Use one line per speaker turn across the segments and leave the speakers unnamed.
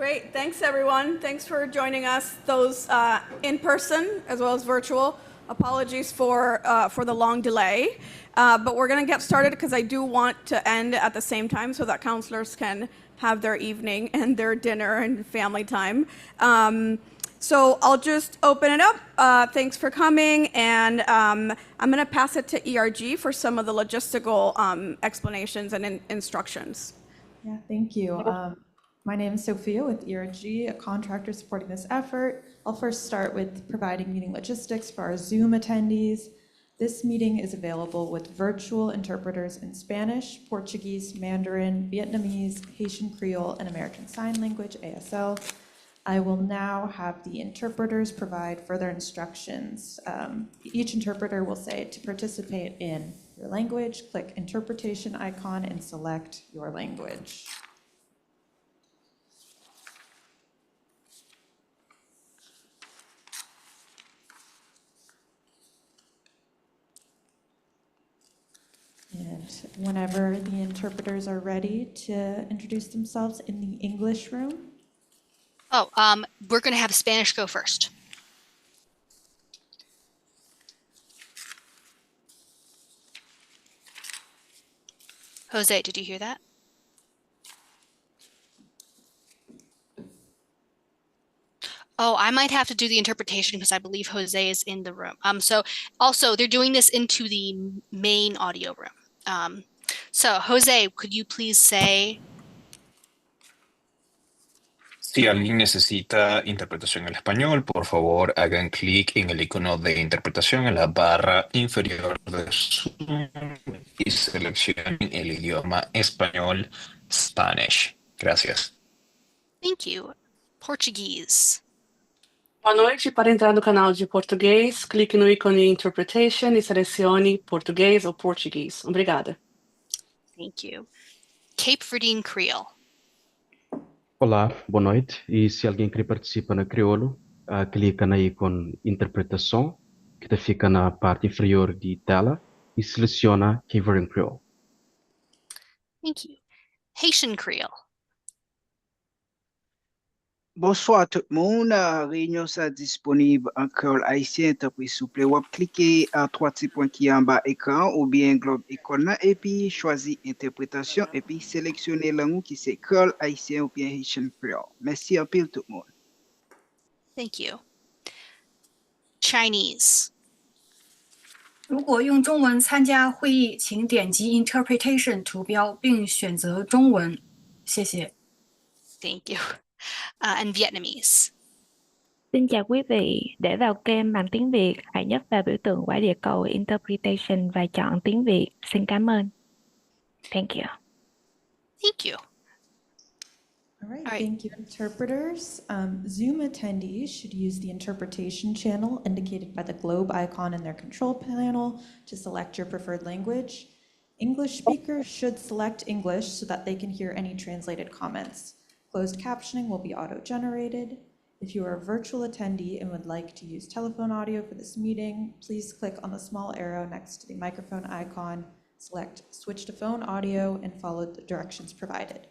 Great. Thanks, everyone. Thanks for joining us, those in person as well as virtual. Apologies for the long delay. But we're going to get started because I do want to end at the same time so that counselors can have their evening and their dinner and family time. So I'll just open it up. Thanks for coming. And I'm going to pass it to ERG for some of the logistical explanations and instructions.
Yeah, thank you. My name is Sophia with ERG, a contractor supporting this effort. I'll first start with providing meeting logistics for our Zoom attendees. This meeting is available with virtual interpreters in Spanish, Portuguese, Mandarin, Vietnamese, Haitian Creole, and American Sign Language, ASL. I will now have the interpreters provide further instructions. Each interpreter will say to participate in your language, click interpretation icon and select your language. And whenever the interpreters are ready to introduce themselves in the English room.
We're going to have Spanish go first. Jose, did you hear that? Oh, I might have to do the interpretation because I believe Jose is in the room. So also they're doing this into the main audio room. So Jose, could you please say?
Si alguien necesita interpretación al español, por favor hagan clic en el icono de interpretación en la barra inferior de Zoom y seleccionen el idioma español, Spanish. Gracias.
Thank you. Portuguese.
Boa noite. Para entrar no canal de português, clique no ícone Interpretation e selecione português ou português. Obrigada.
Thank you. Cape Verdean Creole.
Olá, boa noite. E se alguém quer participar na crioulo, clica na ícone interpretação, que fica na parte inferior de tela, e seleciona Cape Verdean Creole.
Thank you. Haitian Creole.
Bonsoir tout le monde. Réunion ça disponible en créole haïtien. Puis s'il vous plaît, vous cliquez à trois petits points qui est en bas écran ou bien globe icône et puis choisir interprétation et puis sélectionner langue qui c'est créole haïtien ou bien Haitian Creole. Merci un peu tout le monde.
Thank you. Chinese.
如果用中文参加会议，请点击 Interpretation 图标并选择中文。谢谢。
Thank you. And Vietnamese.
Xin chào quý vị, để vào kênh bằng tiếng Việt, hãy nhấp vào biểu tượng quả địa cầu Interpretation và chọn tiếng Việt. Xin cảm ơn. Thank you.
Thank you.
All right, thank you, interpreters. Zoom attendees should use the interpretation channel indicated by the globe icon in their control panel to select your preferred language. English speakers should select English so that they can hear any translated comments. Closed captioning will be auto-generated. If you are a virtual attendee and would like to use telephone audio for this meeting, please click on the small arrow next to the microphone icon, select Switch to Phone Audio, and follow the directions provided.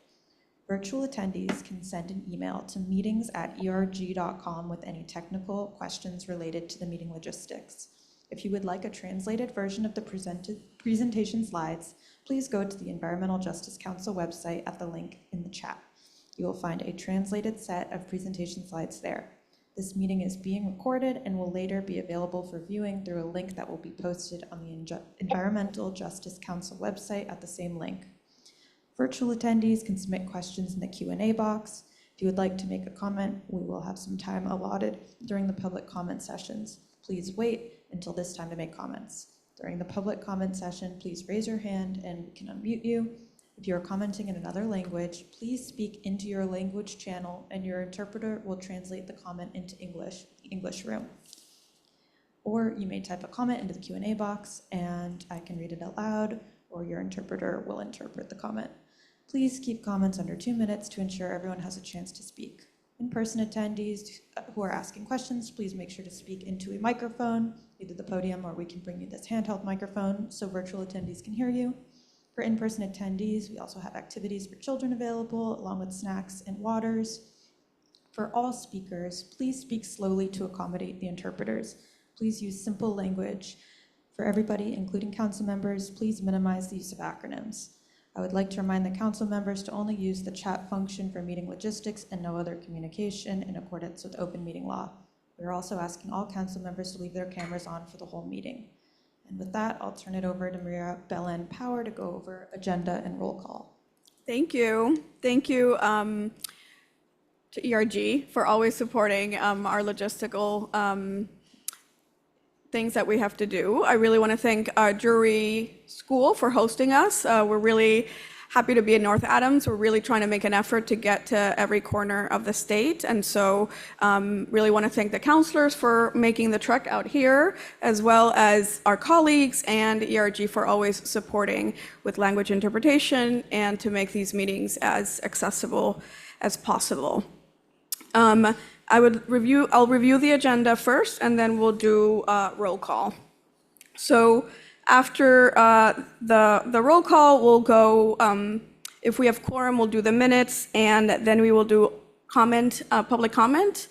Virtual attendees can send an email to meetings@erg.com with any technical questions related to the meeting logistics. If you would like a translated version of the presentation slides, please go to the Environmental Justice Council website at the link in the chat. You will find a translated set of presentation slides there. This meeting is being recorded and will later be available for viewing through a link that will be posted on the Environmental Justice Council website at the same link. Virtual attendees can submit questions in the Q&A box. If you would like to make a comment, we will have some time allotted during the public comment sessions. Please wait until this time to make comments. During the public comment session, please raise your hand and we can unmute you. If you are commenting in another language, please speak into your language channel and your interpreter will translate the comment into English room. Or you may type a comment into the Q&A box and I can read it out loud, or your interpreter will interpret the comment. Please keep comments under 2 minutes to ensure everyone has a chance to speak. In-person attendees who are asking questions, please make sure to speak into a microphone, either the podium or we can bring you this handheld microphone so virtual attendees can hear you. For in-person attendees, we also have activities for children available, along with snacks and waters. For all speakers, please speak slowly to accommodate the interpreters. Please use simple language. For everybody, including council members, please minimize the use of acronyms. I would like to remind the council members to only use the chat function for meeting logistics and no other communication in accordance with open meeting law. We are also asking all council members to leave their cameras on for the whole meeting. And with that, I'll turn it over to Maria Belen Power to go over agenda and roll call.
Thank you. Thank you to ERG for always supporting our logistical things that we have to do. I really want to thank Drury School for hosting us. We're really happy to be in North Adams. We're really trying to make an effort to get to every corner of the state. And so really want to thank the counselors for making the trek out here, as well as our colleagues and ERG for always supporting with language interpretation and to make these meetings as accessible as possible. I'll review the agenda first, and then we'll do roll call. So after the roll call, we'll go, if we have quorum, we'll do the minutes, and then we will do public comment.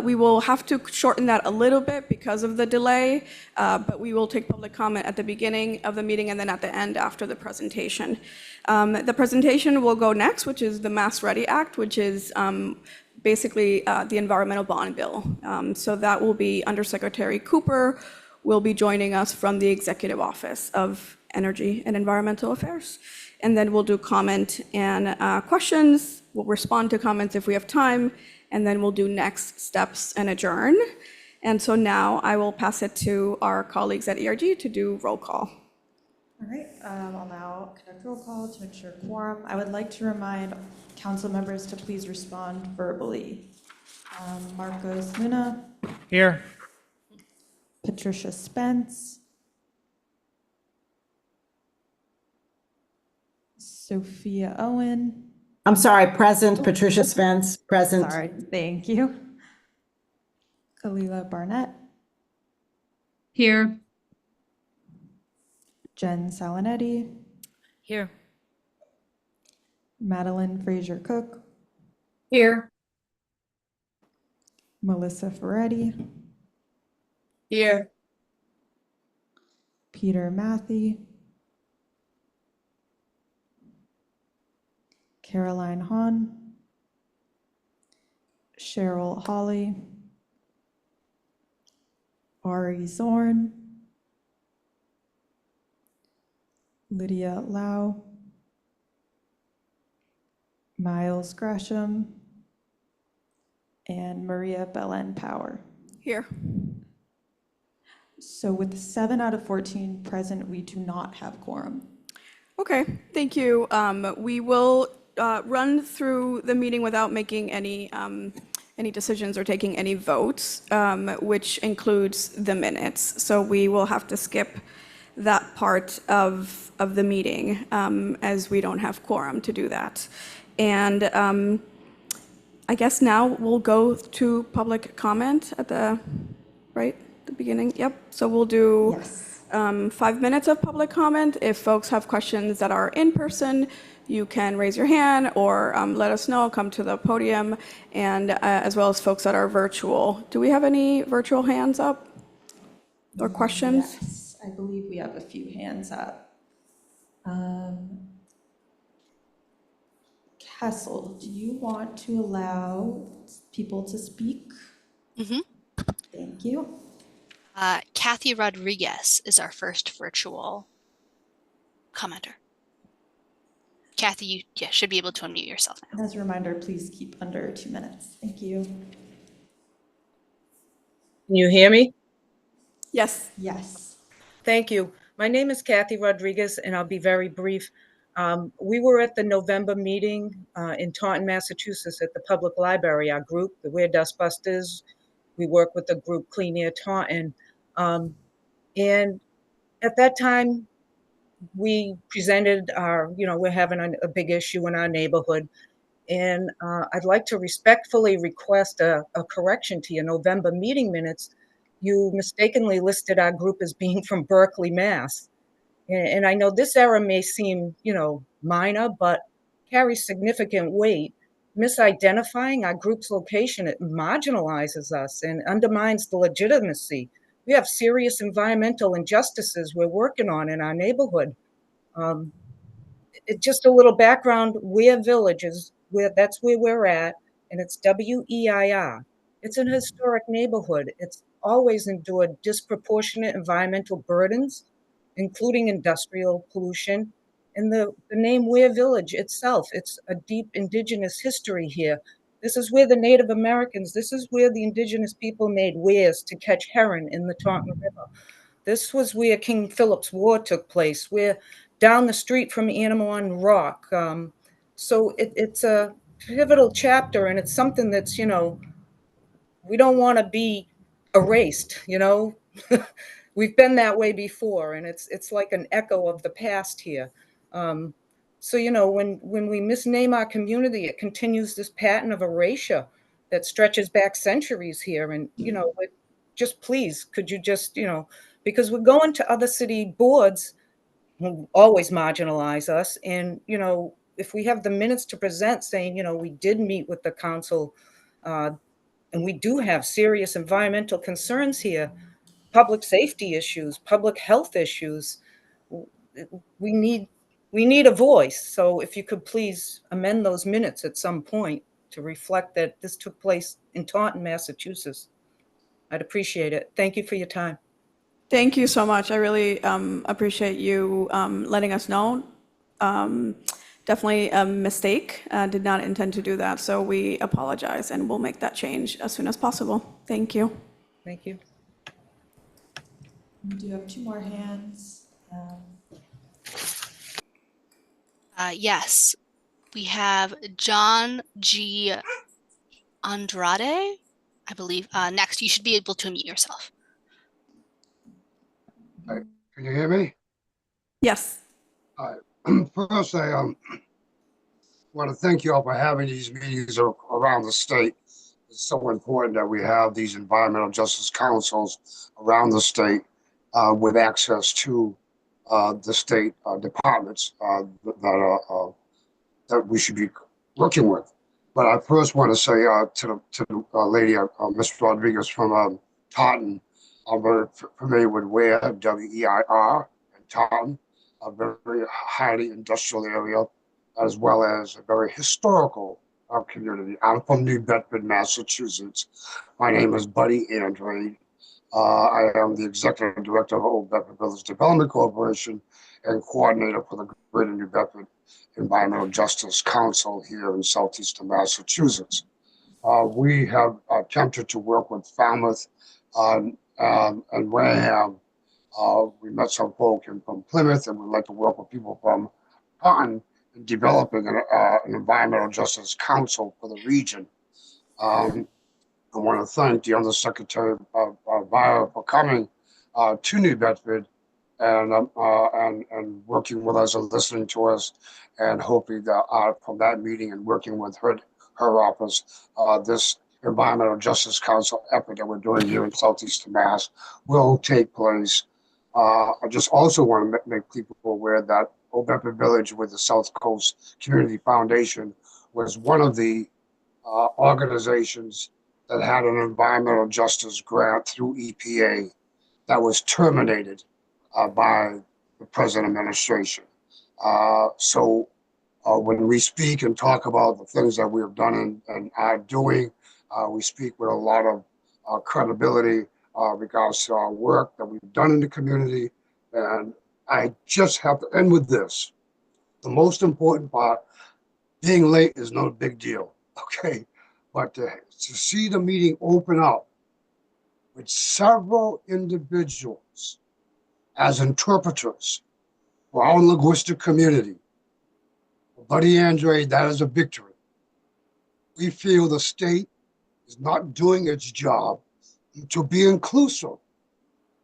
We will have to shorten that a little bit because of the delay, but we will take public comment at the beginning of the meeting and then at the end after the presentation. The presentation will go next, which is the Mass Ready Act, which is basically the environmental bond bill. So that will be Undersecretary Cooper will be joining us from the Executive Office of Energy and Environmental Affairs. And then we'll do comment and questions. We'll respond to comments if we have time, and then we'll do next steps and adjourn. And so now I will pass it to our colleagues at ERG to do roll call.
All right, I'll now conduct roll call to ensure quorum. I would like to remind council members to please respond verbally. Marcos Luna.
Here.
Patricia Spence. Sophia Owen.
I'm sorry, present. Patricia Spence, present.
Sorry, thank you. Kalila Barnett.
Here.
Jen Salonetti.
Here.
Madeline Fraser Cook.
Here.
Melissa Ferretti.
Here.
Peter Matthey. Caroline Hahn. Cheryl Hawley. Ari Zorn. Lydia Lau. Miles Gresham. And Maria Belen Power.
Here.
So with 7 out of 14 present, we do not have quorum.
Okay, thank you. We will run through the meeting without making any decisions or taking any votes, which includes the minutes. So we will have to skip that part of the meeting as we don't have quorum to do that. And I guess now we'll go to public comment at the beginning. Yep. So we'll do
Yes.
5 minutes of public comment. If folks have questions that are in person, you can raise your hand or let us know, come to the podium, and as well as folks that are virtual. Do we have any virtual hands up or questions?
Yes, I believe we have a few hands up. Kessel, do you want to allow people to speak?
Mhm.
Thank you.
Kathy Rodriguez is our first virtual commenter. Kathy, you should be able to unmute yourself now.
And as a reminder, please keep under 2 minutes. Thank you.
Can you hear me?
Yes.
Yes.
Thank you. My name is Kathy Rodriguez, and I'll be very brief. We were at the November meeting in Taunton, Massachusetts at the public library, our group, the We're Dustbusters. We work with the group Clean Air Taunton. And at that time, we presented our, we're having a big issue in our neighborhood. And I'd like to respectfully request a correction to your November meeting minutes. You mistakenly listed our group as being from Berkeley, Mass. And I know this error may seem, minor, but carries significant weight. misidentifying our group's location, it marginalizes us and undermines the legitimacy. We have serious environmental injustices we're working on in our neighborhood. Just a little background, Weir Village is that's where we're at, and it's WEIR. It's an historic neighborhood. It's always endured disproportionate environmental burdens, including industrial pollution. And the name Weir Village itself, it's a deep indigenous history here. This is where the Native Americans, this is where the indigenous people made weirs to catch heron in the Taunton River. This was where King Philip's War took place. We're down the street from Animal Rock. So it's a pivotal chapter, and it's something that's, we don't want to be erased, We've been that way before, and it's like an echo of the past here. So, when we misname our community, it continues this pattern of erasure that stretches back centuries here. And, just please, could you just, because we're going to other city boards who always marginalize us. And, if we have the minutes to present saying, we did meet with the council, and we do have serious environmental concerns here, public safety issues, public health issues, we need a voice. So if you could please amend those minutes at some point to reflect that this took place in Taunton, Massachusetts, I'd appreciate it. Thank you for your time.
Thank you so much. I really appreciate you letting us know. Definitely a mistake. Did not intend to do that. So we apologize, and we'll make that change as soon as possible. Thank you.
Thank you.
We do have two more hands.
Yes, we have John G. Andrade, I believe. Next, you should be able to unmute yourself.
Hi, can you hear me?
Yes.
Hi. First, I want to thank you all for having these meetings around the state. It's so important that we have these environmental justice councils around the state with access to the state departments that we should be working with. But I first want to say to the lady, Ms. Rodriguez from Taunton, I'm very familiar with Weir, W-E-I-R, and Taunton, a very highly industrial area, as well as a very historical community. I'm from New Bedford, Massachusetts. My name is Buddy Andrade. I am the executive director of Old Bedford Village Development Corporation and coordinator for the Greater New Bedford Environmental Justice Council here in southeastern Massachusetts. We have attempted to work with Falmouth and Wareham. We met some folk from Plymouth, and we'd like to work with people from Taunton in developing an environmental justice council for the region. I want to thank the Undersecretary of Environment for coming to New Bedford and working with us and listening to us, and hoping that from that meeting and working with her office, this Environmental Justice Council effort that we're doing here in Southeastern Mass will take place. I just also want to make people aware that Old Bedford Village with the South Coast Community Foundation was one of the organizations that had an environmental justice grant through EPA that was terminated by the present administration. So when we speak and talk about the things that we have done and are doing, we speak with a lot of credibility regards to our work that we've done in the community. And I just have to end with this. The most important part, being late is not a big deal, okay? But to see the meeting open up with several individuals as interpreters for our linguistic community, Buddy Andre, that is a victory. We feel the state is not doing its job to be inclusive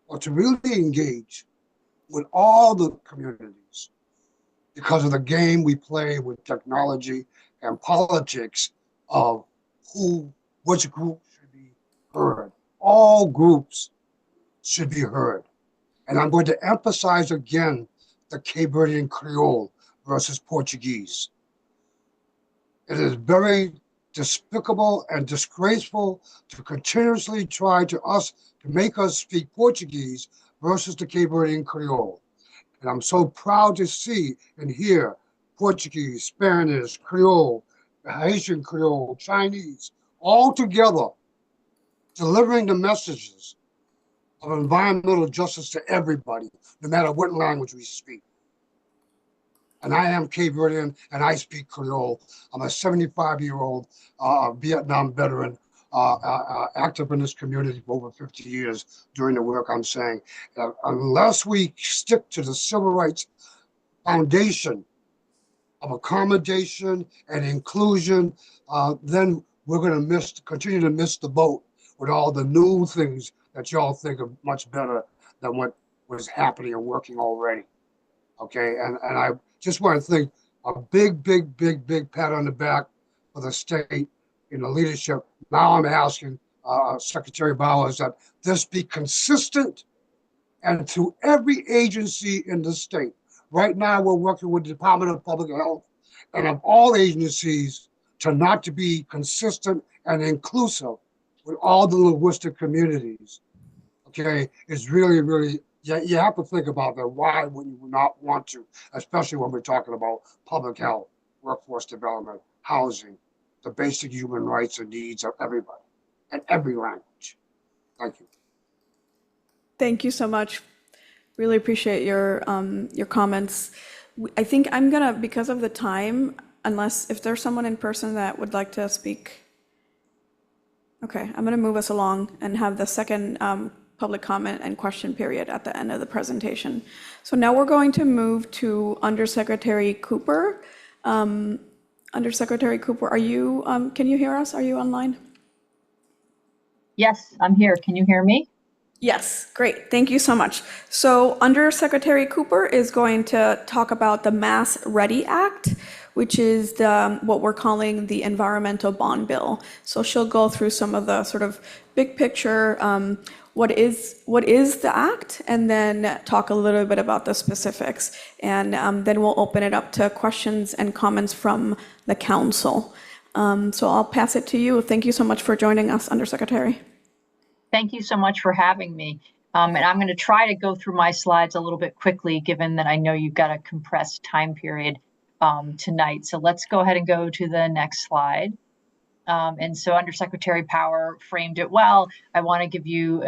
or to really engage with all the communities because of the game we play with technology and politics of which group should be heard. All groups should be heard. And I'm going to emphasize again the Cape Verdean Creole versus Portuguese. It is very despicable and disgraceful to continuously try to make us speak Portuguese versus the Cape Verdean Creole. And I'm so proud to see and hear Portuguese, Spanish, Creole, Haitian Creole, Chinese, all together delivering the messages of environmental justice to everybody, no matter what language we speak. And I am Cape Verdean, and I speak Creole. I'm a 75-year-old Vietnam veteran, active in this community for over 50 years doing the work I'm saying. Unless we stick to the civil rights foundation of accommodation and inclusion, then we're going to continue to miss the boat with all the new things that y'all think are much better than what was happening and working already. Okay, and I just want to think a big pat on the back for the state in the leadership. Now I'm asking Secretary Bowers that this be consistent and to every agency in the state. Right now, we're working with the Department of Public Health and of all agencies to be consistent and inclusive with all the linguistic communities. Okay, it's really, you have to think about that. Why would you not want to, especially when we're talking about public health, workforce development, housing, the basic human rights and needs of everybody and every language. Thank you.
Thank you so much. Really appreciate your comments. I think I'm gonna, because of the time, unless if there's someone in person that would like to speak. Okay, I'm gonna move us along and have the second public comment and question period at the end of the presentation. So now we're going to move to Undersecretary Cooper. Undersecretary Cooper, are you, can you hear us? Are you online?
Yes, I'm here. Can you hear me?
Yes, great. Thank you so much. So Undersecretary Cooper is going to talk about the Mass Ready Act, which is what we're calling the Environmental Bond Bill. So she'll go through some of the sort of big picture, what is the act, and then talk a little bit about the specifics. And then we'll open it up to questions and comments from the council. So I'll pass it to you. Thank you so much for joining us, Undersecretary.
Thank you so much for having me. And I'm going to try to go through my slides a little bit quickly, given that I know you've got a compressed time period tonight. So let's go ahead and go to the next slide. And so Undersecretary Power framed it well. I want to give you,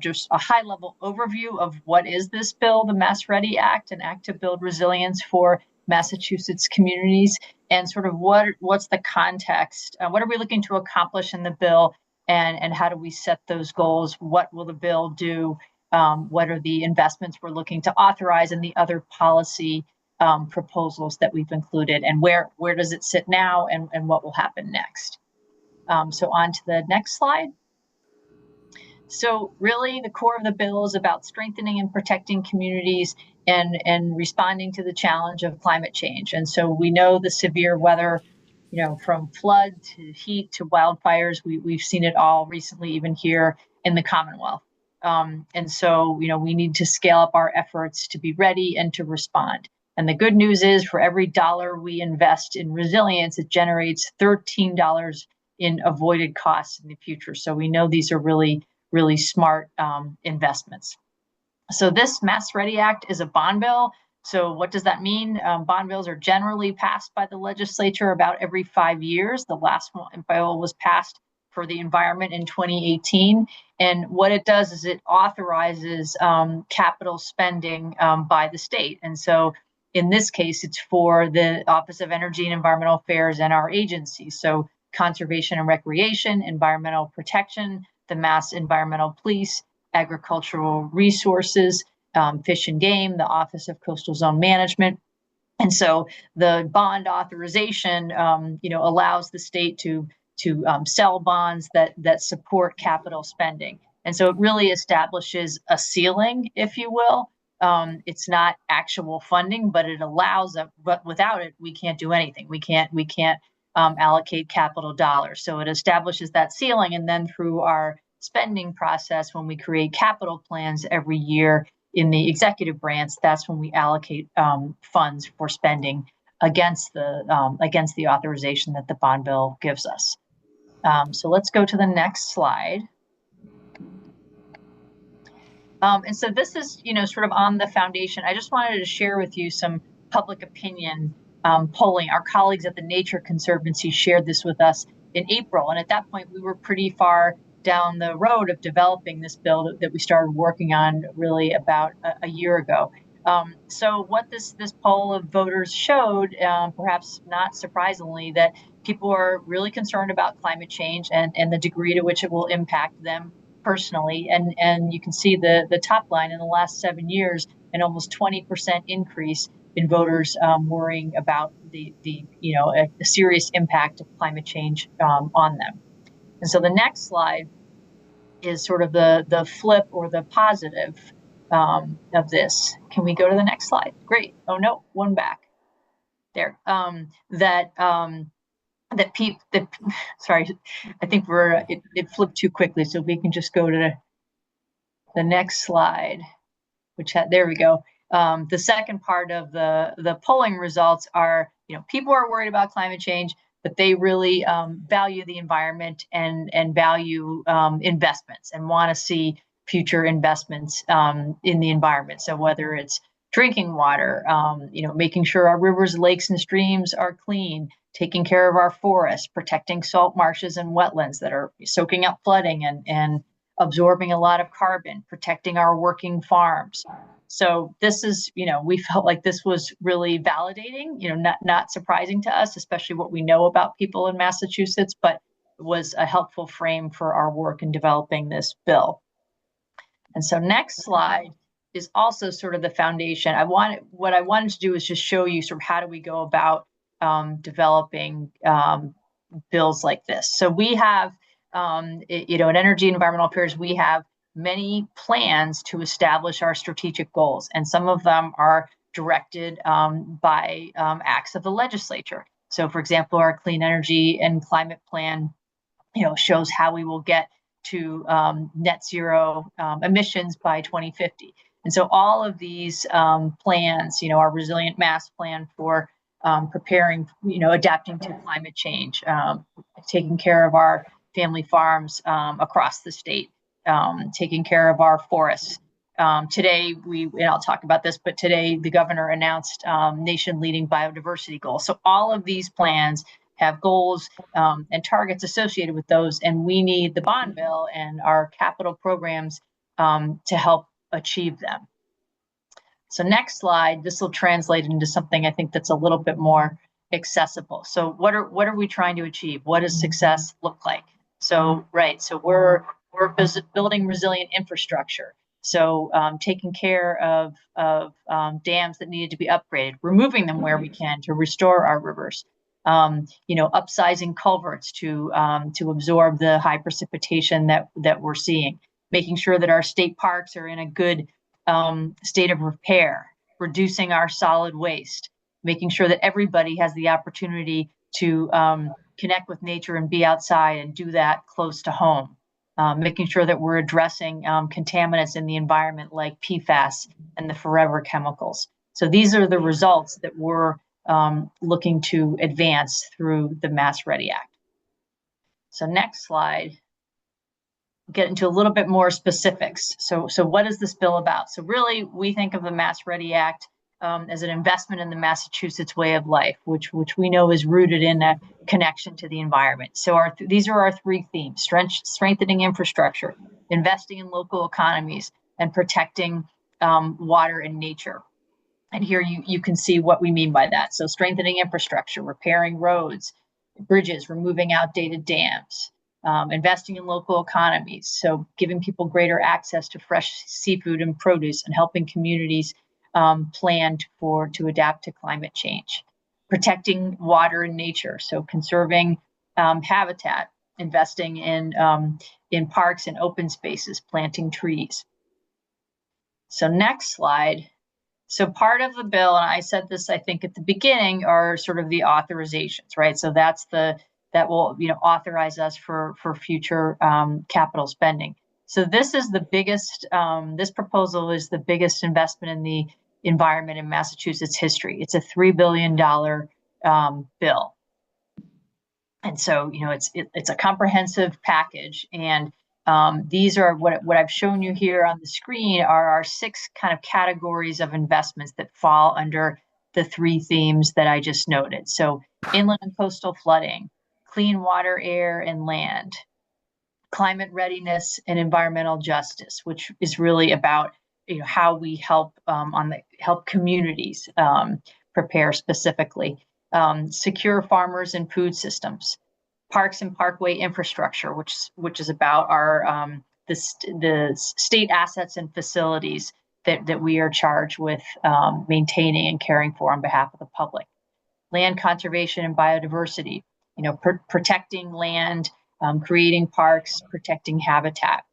just a high-level overview of what is this bill, the Mass Ready Act, an act to build resilience for Massachusetts communities, and sort of what's the context? What are we looking to accomplish in the bill, and how do we set those goals? What will the bill do? What are the investments we're looking to authorize, and the other policy proposals that we've included, and where does it sit now, and what will happen next? So on to the next slide. So really the core of the bill is about strengthening and protecting communities and responding to the challenge of climate change. And so we know the severe weather, from flood to heat to wildfires, we've seen it all recently, even here in the Commonwealth. And so, we need to scale up our efforts to be ready and to respond. And the good news is, for every dollar we invest in resilience, it generates $13 in avoided costs in the future. So we know these are really, really smart investments. So this Mass Ready Act is a bond bill. So what does that mean? Bond bills are generally passed by the legislature about every 5 years. The last bill was passed for the environment in 2018. And what it does is it authorizes capital spending by the state. And so in this case, it's for the Office of Energy and Environmental Affairs and our agencies. So Conservation and Recreation, Environmental Protection, the Mass Environmental Police, Agricultural Resources, Fish and Game, the Office of Coastal Zone Management. And so the bond authorization, allows the state to sell bonds that support capital spending. And so it really establishes a ceiling, if you will. It's not actual funding, but it allows, but without it, we can't do anything. We can't allocate capital dollars. So it establishes that ceiling. And then through our spending process, when we create capital plans every year in the executive branch, that's when we allocate funds for spending against the authorization that the bond bill gives us. So let's go to the next slide. And so this is, sort of on the foundation. I just wanted to share with you some public opinion polling. Our colleagues at the Nature Conservancy shared this with us in April. And at that point, we were pretty far down the road of developing this bill that we started working on really about a year ago. So what this poll of voters showed, perhaps not surprisingly, that people are really concerned about climate change and the degree to which it will impact them personally. And you can see the top line in the last 7 years, an almost 20% increase in voters worrying about the a serious impact of climate change on them. And so the next slide is sort of the flip or the positive of this. Can we go to the next slide? Great. Oh no, one back. There. Sorry, I think it flipped too quickly, so we can just go to the next slide, there we go. The second part of the polling results are, people are worried about climate change, but they really value the environment and value investments and want to see future investments in the environment. So whether it's drinking water, making sure our rivers, lakes, and streams are clean, taking care of our forests, protecting salt marshes and wetlands that are soaking up flooding and absorbing a lot of carbon, protecting our working farms. So this is, we felt like this was really validating, not surprising to us, especially what we know about people in Massachusetts, but was a helpful frame for our work in developing this bill. And so next slide is also sort of the foundation. What I wanted to do is just show you sort of how do we go about developing bills like this. So we have, at Energy and Environmental Affairs, we have many plans to establish our strategic goals, and some of them are directed by acts of the legislature. So, for example, our Clean Energy and Climate Plan, shows how we will get to net zero emissions by 2050. And so all of these plans, our Resilient Mass Plan for preparing, adapting to climate change, taking care of our family farms across the state, taking care of our forests. Today, and I'll talk about this, but today the governor announced nation-leading biodiversity goals. So all of these plans have goals and targets associated with those, and we need the bond bill and our capital programs to help achieve them. So next slide, this will translate into something I think that's a little bit more accessible. So what are we trying to achieve? What does success look like? So we're building resilient infrastructure. So taking care of dams that needed to be upgraded, removing them where we can to restore our rivers. Upsizing culverts to absorb the high precipitation that we're seeing, making sure that our state parks are in a good state of repair, reducing our solid waste, making sure that everybody has the opportunity to connect with nature and be outside and do that close to home, making sure that we're addressing contaminants in the environment like PFAS and the forever chemicals. So these are the results that we're looking to advance through the Mass Ready Act. So next slide, get into a little bit more specifics. So what is this bill about? So really, we think of the Mass Ready Act as an investment in the Massachusetts way of life, which we know is rooted in a connection to the environment. So these are our three themes: strengthening infrastructure, investing in local economies, and protecting water and nature. And here you can see what we mean by that. So strengthening infrastructure, repairing roads, bridges, removing outdated dams, investing in local economies. So giving people greater access to fresh seafood and produce, and helping communities plan to adapt to climate change. Protecting water and nature. So conserving habitat, investing in parks and open spaces, planting trees. So next slide. So part of the bill, and I said this, I think, at the beginning, are sort of the authorizations, right? So that will, authorize us for future capital spending. So this is the biggest, this proposal is the biggest investment in the environment in Massachusetts history. It's a $3 billion bill. And so, it's a comprehensive package. And these are what I've shown you here on the screen are our 6 kind of categories of investments that fall under the 3 themes that I just noted. So inland and coastal flooding, clean water, air, and land, climate readiness, and environmental justice, which is really about how we help help communities prepare specifically, secure farmers and food systems, parks and parkway infrastructure, which is about our the state assets and facilities that we are charged with maintaining and caring for on behalf of the public, land conservation and biodiversity, protecting land, creating parks, protecting habitat.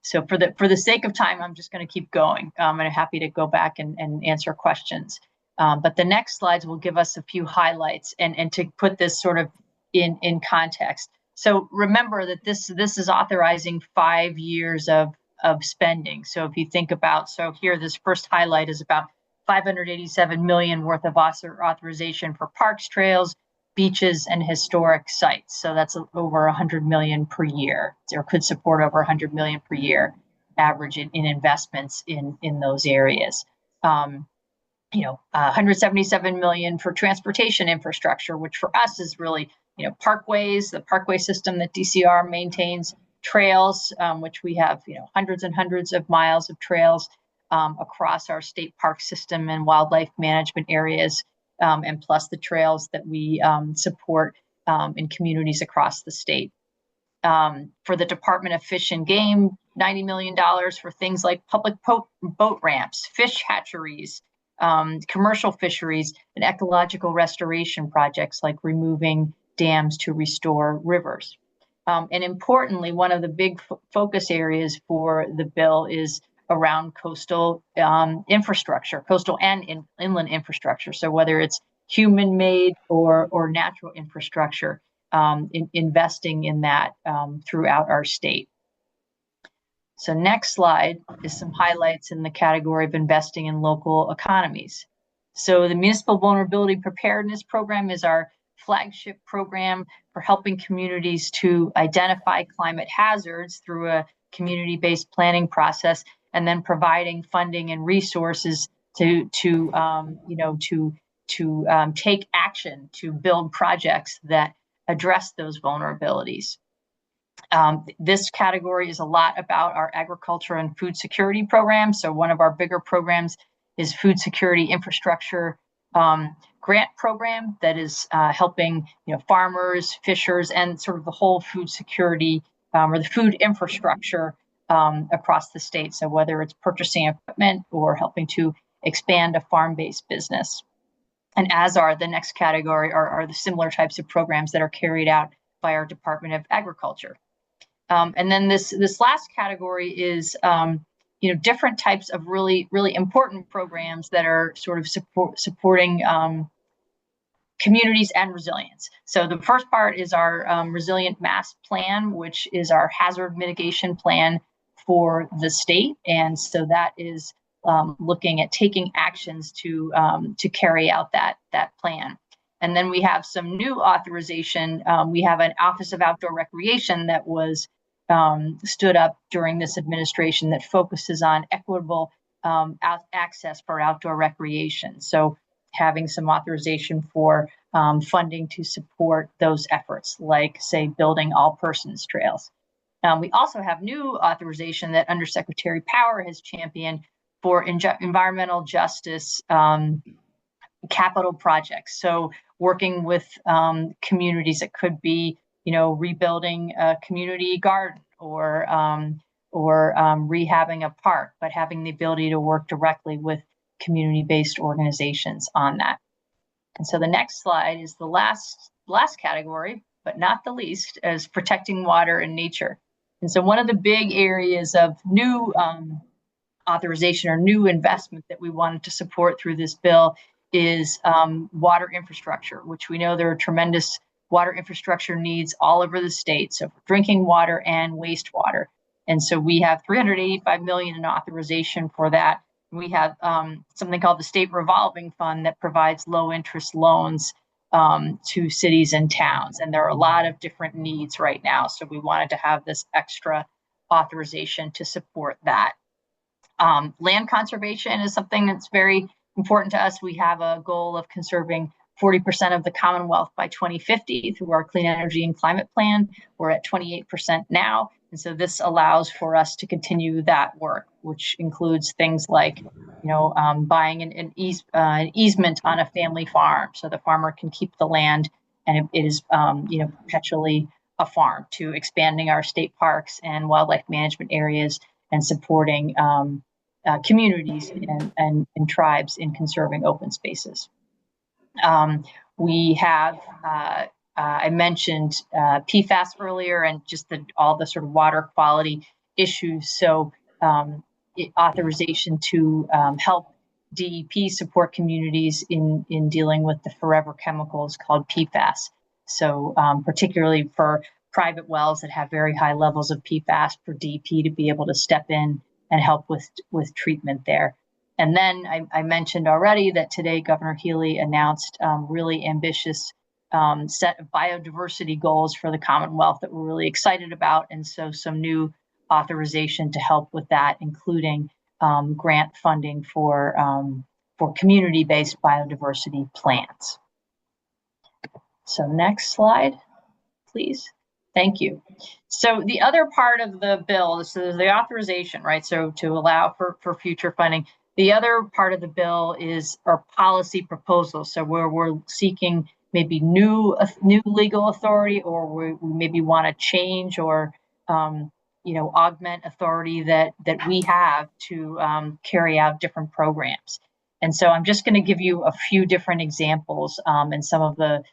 So for the sake of time, I'm just going to keep going. I'm happy to go back and answer questions. But the next slides will give us a few highlights and to put this sort of in context. So remember that this is authorizing 5 years of spending. So if you think about, so here, this first highlight is about $587 million worth of authorization for parks, trails, beaches, and historic sites. So that's over 100 million per year, or could support over 100 million per year average in investments in those areas. 177 million for transportation infrastructure, which for us is really, parkways, the parkway system that DCR maintains, trails, which we have, hundreds and hundreds of miles of trails across our state park system and wildlife management areas, and plus the trails that we support in communities across the state. For the Department of Fish and Game, $90 million for things like public boat ramps, fish hatcheries, commercial fisheries, and ecological restoration projects like removing dams to restore rivers. And importantly, one of the big focus areas for the bill is around coastal infrastructure, coastal and inland infrastructure. So whether it's human-made or natural infrastructure, investing in that throughout our state. So next slide is some highlights in the category of investing in local economies. So the Municipal Vulnerability Preparedness Program is our flagship program for helping communities to identify climate hazards through a community-based planning process, and then providing funding and resources to take action to build projects that address those vulnerabilities. This category is a lot about our agriculture and food security program. So one of our bigger programs is Food Security Infrastructure Grant Program that is helping farmers, fishers, and sort of the whole food security or the food infrastructure across the state. So whether it's purchasing equipment or helping to expand a farm-based business. And as are the next category are the similar types of programs that are carried out by our Department of Agriculture. And then this last category is different types of really, really important programs that are sort of supporting communities and resilience. So the first part is our Resilient Mass Plan, which is our hazard mitigation plan for the state. And so that is looking at taking actions to carry out that plan. And then we have some new authorization. We have an Office of Outdoor Recreation that was stood up during this administration that focuses on equitable access for outdoor recreation. So having some authorization for funding to support those efforts, like, say, building all persons trails. We also have new authorization that Undersecretary Power has championed for environmental justice capital projects. So working with communities, it could be, rebuilding a community garden or rehabbing a park, but having the ability to work directly with community-based organizations on that. And so the next slide is the last category, but not the least, is protecting water and nature. And so one of the big areas of new authorization or new investment that we wanted to support through this bill is water infrastructure, which we know there are tremendous water infrastructure needs all over the state, so for drinking water and wastewater. And so we have $385 million in authorization for that. We have something called the State Revolving Fund that provides low interest loans to cities and towns. And there are a lot of different needs right now. So we wanted to have this extra authorization to support that. Land conservation is something that's very important to us. We have a goal of conserving 40% of the Commonwealth by 2050 through our Clean Energy and Climate Plan. We're at 28% now. And so this allows for us to continue that work, which includes things like, buying an easement on a family farm so the farmer can keep the land and it is, perpetually a farm, to expanding our state parks and wildlife management areas and supporting communities and tribes in conserving open spaces. We have, I mentioned PFAS earlier and just all the sort of water quality issues. So authorization to help DEP support communities in dealing with the forever chemicals called PFAS. So particularly for private wells that have very high levels of PFAS, for DEP to be able to step in and help with treatment there. And then I mentioned already that today Governor Healy announced really ambitious set of biodiversity goals for the Commonwealth that we're really excited about. And so some new authorization to help with that, including grant funding for community-based biodiversity plans. So next slide, please. Thank you. So the other part of the bill, so there's the authorization, right? So to allow for future funding. The other part of the bill is our policy proposals. So where we're seeking maybe new legal authority, or we maybe want to change or augment authority that we have to carry out different programs. And so I'm just going to give you a few different examples and some of the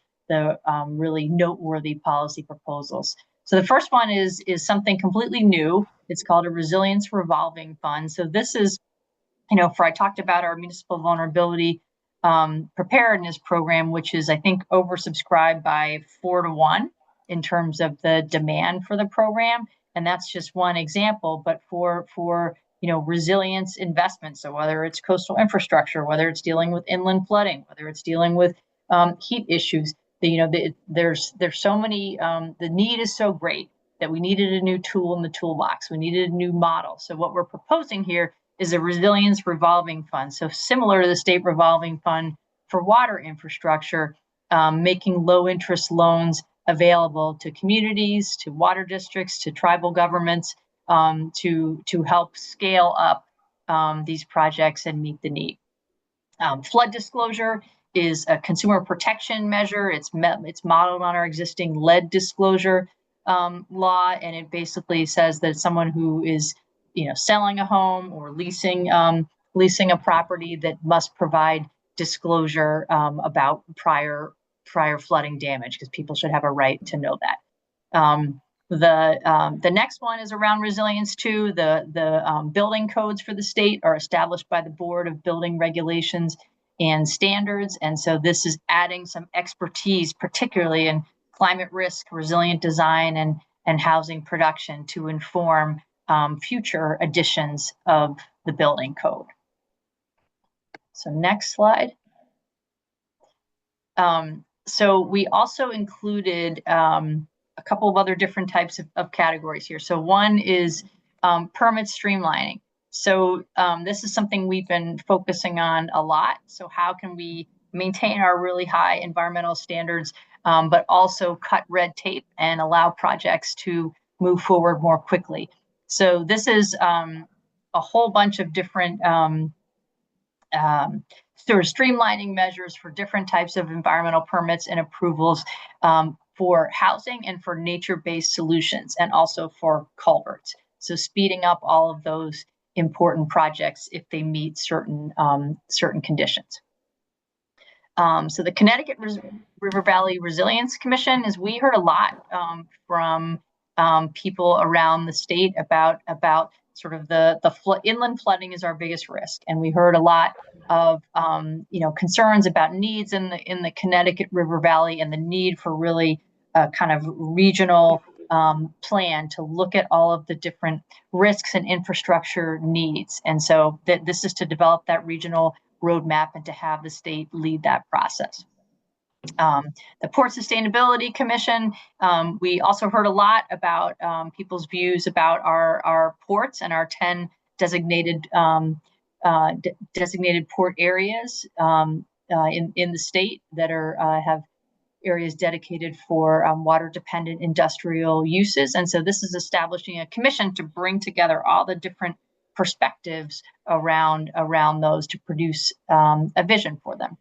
really noteworthy policy proposals. So the first one is something completely new. It's called a Resilience Revolving Fund. So this is, I talked about our municipal vulnerability preparedness program, which is, I think, oversubscribed by 4-to-1 in terms of the demand for the program. And that's just one example, but for resilience investments. So whether it's coastal infrastructure, whether it's dealing with inland flooding, whether it's dealing with heat issues, there's so many, the need is so great that we needed a new tool in the toolbox. We needed a new model. So what we're proposing here is a resilience revolving fund. So similar to the state revolving fund for water infrastructure, making low interest loans available to communities, to water districts, to tribal governments, to help scale up these projects and meet the need. Flood disclosure is a consumer protection measure. It's modeled on our existing lead disclosure law, and it basically says that someone who is selling a home or leasing a property that must provide disclosure about prior flooding damage, because people should have a right to know that. The next one is around resilience too. The building codes for the state are established by the Board of Building Regulations and Standards, and so this is adding some expertise, particularly in climate risk, resilient design, and housing production, to inform future editions of the building code. So next slide. So we also included a couple of other different types of categories here. So one is permit streamlining. So this is something we've been focusing on a lot. So how can we maintain our really high environmental standards, but also cut red tape and allow projects to move forward more quickly? So this is a whole bunch of different sort of streamlining measures for different types of environmental permits and approvals for housing and for nature-based solutions, and also for culverts. So speeding up all of those important projects if they meet certain conditions. So the Connecticut River Valley Resilience Commission, is we heard a lot from people around the state about sort of the inland flooding is our biggest risk, and we heard a lot of concerns about needs in the Connecticut River Valley, and the need for really a kind of regional plan to look at all of the different risks and infrastructure needs. And so this is to develop that regional roadmap and to have the state lead that process. The Port Sustainability Commission, we also heard a lot about people's views about our ports and our 10 designated designated port areas in the state that have areas dedicated for water-dependent industrial uses. And so this is establishing a commission to bring together all the different perspectives around those to produce a vision for them.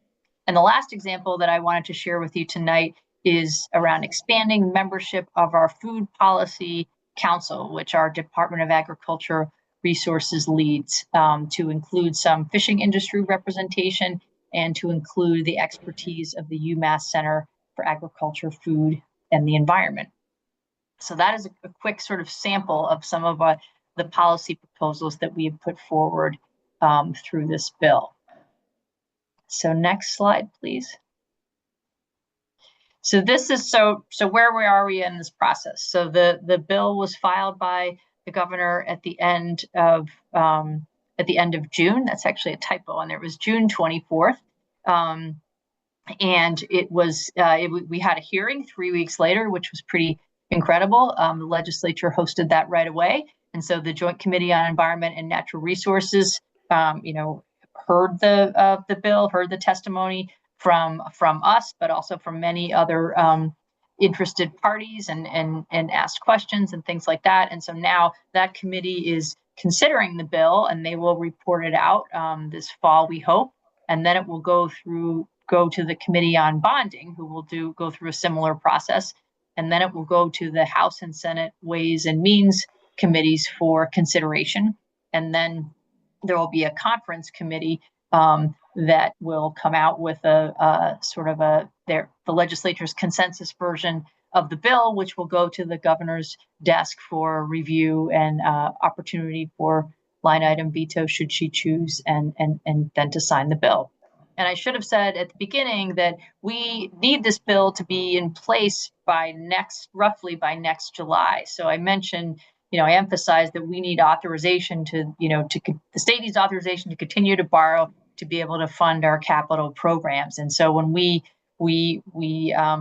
And the last example that I wanted to share with you tonight is around expanding membership of our Food Policy Council, which our Department of Agriculture Resources leads, to include some fishing industry representation and to include the expertise of the UMass Center for Agriculture, Food, and the Environment. So that is a quick sort of sample of some of the policy proposals that we have put forward through this bill. So next slide, please. So this is so where are we in this process? So the bill was filed by the governor at the end of June. That's actually a typo on there. It was June 24th. And it was we had a hearing 3 weeks later, which was pretty incredible. The legislature hosted that right away, and so the Joint Committee on Environment and Natural Resources, heard the bill, heard the testimony from us, but also from many other interested parties, and asked questions and things like that. And so now that committee is considering the bill, and they will report it out this fall, we hope, and then it will go to the Committee on Bonding, who will go through a similar process. And then it will go to the House and Senate Ways and Means committees for consideration. And then there will be a conference committee that will come out with the legislature's consensus version of the bill, which will go to the governor's desk for review and opportunity for line item veto should she choose, and then to sign the bill. And I should have said at the beginning that we need this bill to be in place roughly by next July. So I mentioned, I emphasized that we need authorization the state needs authorization to continue to borrow to be able to fund our capital programs. And so when we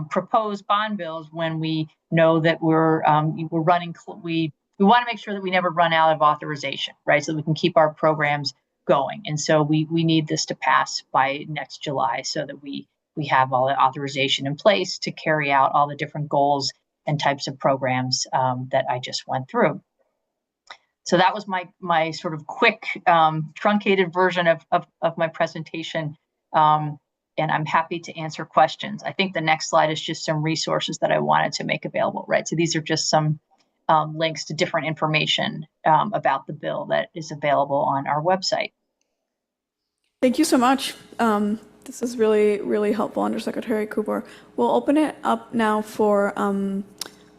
propose bond bills, when we know that we're running, we want to make sure that we never run out of authorization, right? So we can keep our programs going. And so we need this to pass by next July so that we have all the authorization in place to carry out all the different goals and types of programs that I just went through. So that was my sort of quick truncated version of my presentation. And I'm happy to answer questions. I think the next slide is just some resources that I wanted to make available, right? So these are just some links to different information about the bill that is available on our website.
Thank you so much. This is really, really helpful, Undersecretary Cooper. We'll open it up now for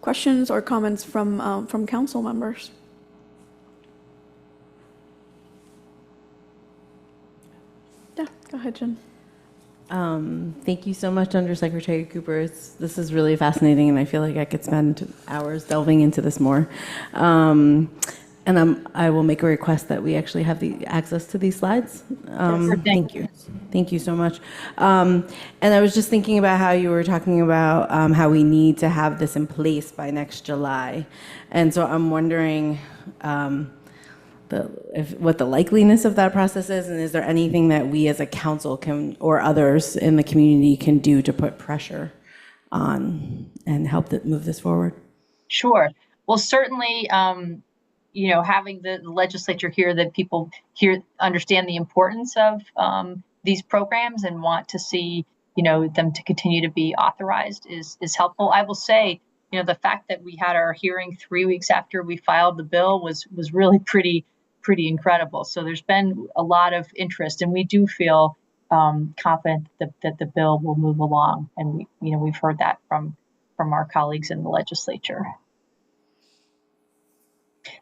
questions or comments from council members. Yeah, go ahead, Jen.
Thank you so much, Undersecretary Cooper. This is really fascinating, and I feel like I could spend hours delving into this more. And I will make a request that we actually have the access to these slides. Thank you. Thank you so much. And I was just thinking about how you were talking about how we need to have this in place by next July. And so I'm wondering what the likeliness of that process is, and is there anything that we as a council can, or others in the community can do to put pressure on and help move this forward?
Sure. Well, certainly, having the legislature here, that people here understand the importance of these programs and want to see, them to continue to be authorized is helpful. I will say, the fact that we had our hearing 3 weeks after we filed the bill was really pretty incredible. So there's been a lot of interest, and we do feel confident that the bill will move along. And we've heard that from our colleagues in the legislature.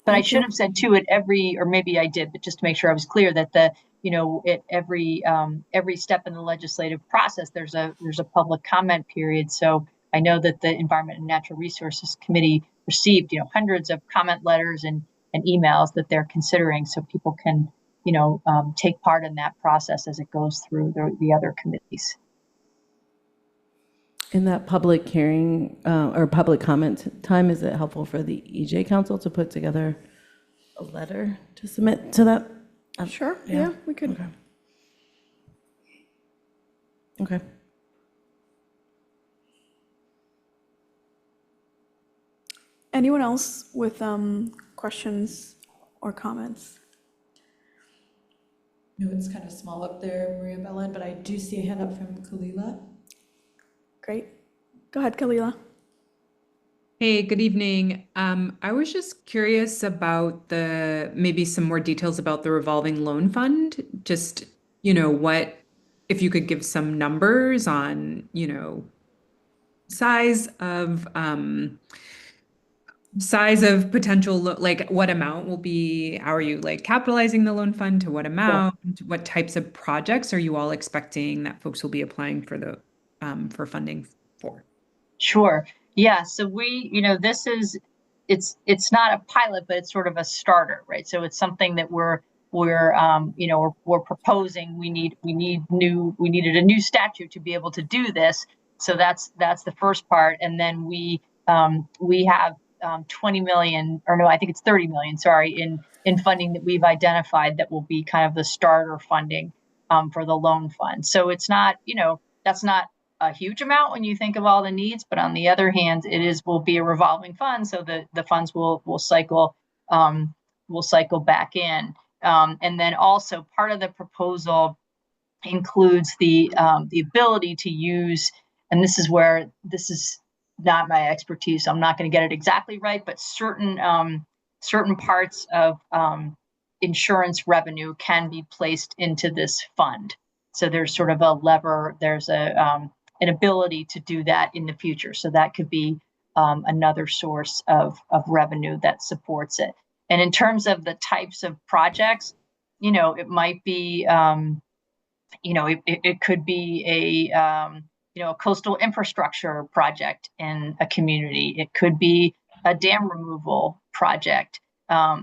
But I should have said too, or maybe I did, but just to make sure I was clear, that at every step in the legislative process, there's a public comment period. So I know that the Environment and Natural Resources Committee received, hundreds of comment letters and emails that they're considering, so people can, take part in that process as it goes through the other committees.
In that public hearing or public comment time, is it helpful for the EJ Council to put together a letter to submit to that?
Sure, yeah, we could.
Okay.
Anyone else with questions or comments?
No, it's kind of small up there, Maria Belen, but I do see a hand up from Kalila.
Great. Go ahead, Kalila.
Hey, good evening. I was just curious about maybe some more details about the revolving loan fund. Just, what, if you could give some numbers on, size of potential, like what amount will be, how are you like capitalizing the loan fund, to what amount, what types of projects are you all expecting that folks will be applying for funding for?
Sure. Yeah. So it's not a pilot, but it's sort of a starter, right? So it's something that we're proposing. We needed a new statute to be able to do this. So that's the first part. And then we have 20 million, or no, I think it's 30 million, sorry, in funding that we've identified that will be kind of the starter funding for the loan fund. So it's not, that's not a huge amount when you think of all the needs, but on the other hand, will be a revolving fund, so the funds will cycle back in. And then also part of the proposal includes the ability to use, and this is not my expertise, so I'm not going to get it exactly right, but certain parts of insurance revenue can be placed into this fund. So there's sort of a lever, there's an ability to do that in the future. So that could be another source of revenue that supports it. And in terms of the types of projects, it might be, it could be a coastal infrastructure project in a community. It could be a dam removal project. I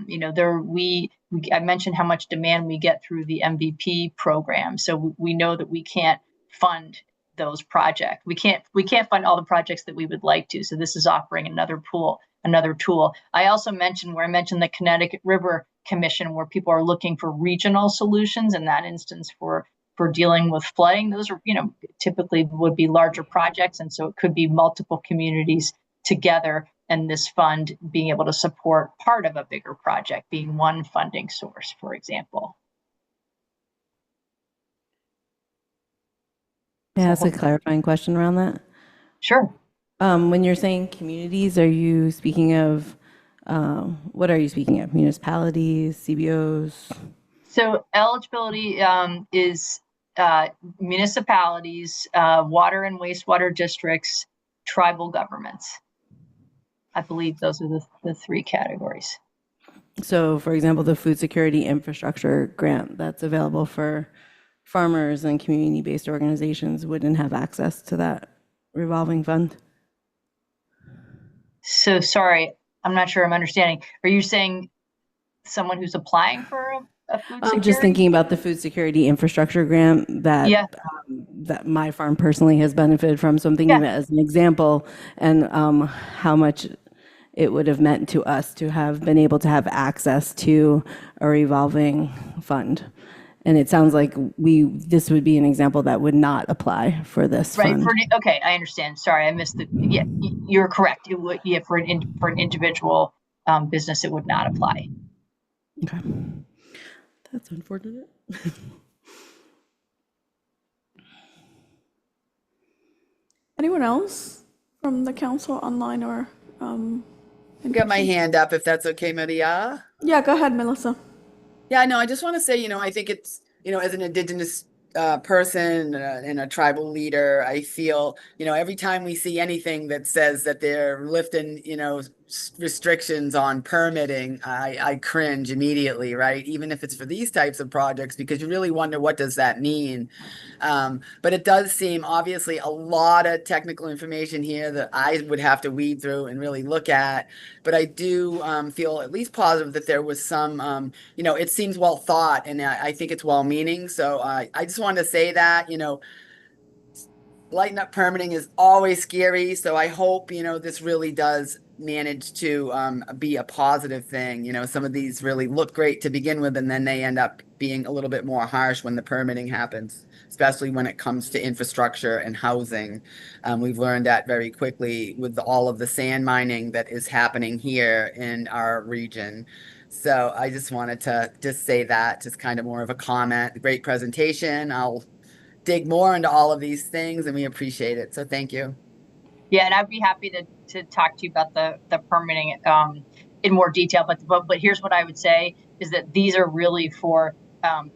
mentioned how much demand we get through the MVP program. So we know that we can't fund those projects. We can't fund all the projects that we would like to. So this is offering another tool. I also mentioned the Connecticut River Commission, where people are looking for regional solutions. In that instance, for dealing with flooding, those are, typically would be larger projects. And so it could be multiple communities together, and this fund being able to support part of a bigger project, being one funding source, for example.
May I ask a clarifying question around that?
Sure.
When you're saying communities, are you speaking of, what are you speaking of? Municipalities, CBOs?
So eligibility is municipalities, water and wastewater districts, tribal governments. I believe those are the three categories.
So, for example, the food security infrastructure grant that's available for farmers and community-based organizations wouldn't have access to that revolving fund?
So sorry, I'm not sure I'm understanding. Are you saying someone who's applying for a food security?
I'm just thinking about the food security infrastructure grant that that my farm personally has benefited from. So I'm thinking of it as an example, and how much it would have meant to us to have been able to have access to a revolving fund. And it sounds like this would be an example that would not apply for this fund.
Okay, I understand. Sorry, I missed it. Yeah, you're correct. It would, for an individual business, it would not apply.
Okay, that's unfortunate.
Anyone else from the council online or?
Got my hand up, if that's okay, Maria.
Yeah, go ahead, Melissa.
Yeah, no, I just want to say, I think it's, as an Indigenous person and a tribal leader, I feel, every time we see anything that says that they're lifting, restrictions on permitting, I cringe immediately, right? Even if it's for these types of projects, because you really wonder, what does that mean? But it does seem, obviously, a lot of technical information here that I would have to weed through and really look at. But I do feel at least positive that there was some, it seems well thought, and I think it's well meaning. So I just wanted to say that, lighten up permitting is always scary. So I hope, this really does manage to be a positive thing. Some of these really look great to begin with, and then they end up being a little bit more harsh when the permitting happens, especially when it comes to infrastructure and housing. We've learned that very quickly with all of the sand mining that is happening here in our region. So I just wanted to just say that, just kind of more of a comment. Great presentation. I'll dig more into all of these things, and we appreciate it. So thank you.
Yeah, and I'd be happy to talk to you about the permitting in more detail. But here's what I would say is that these are really for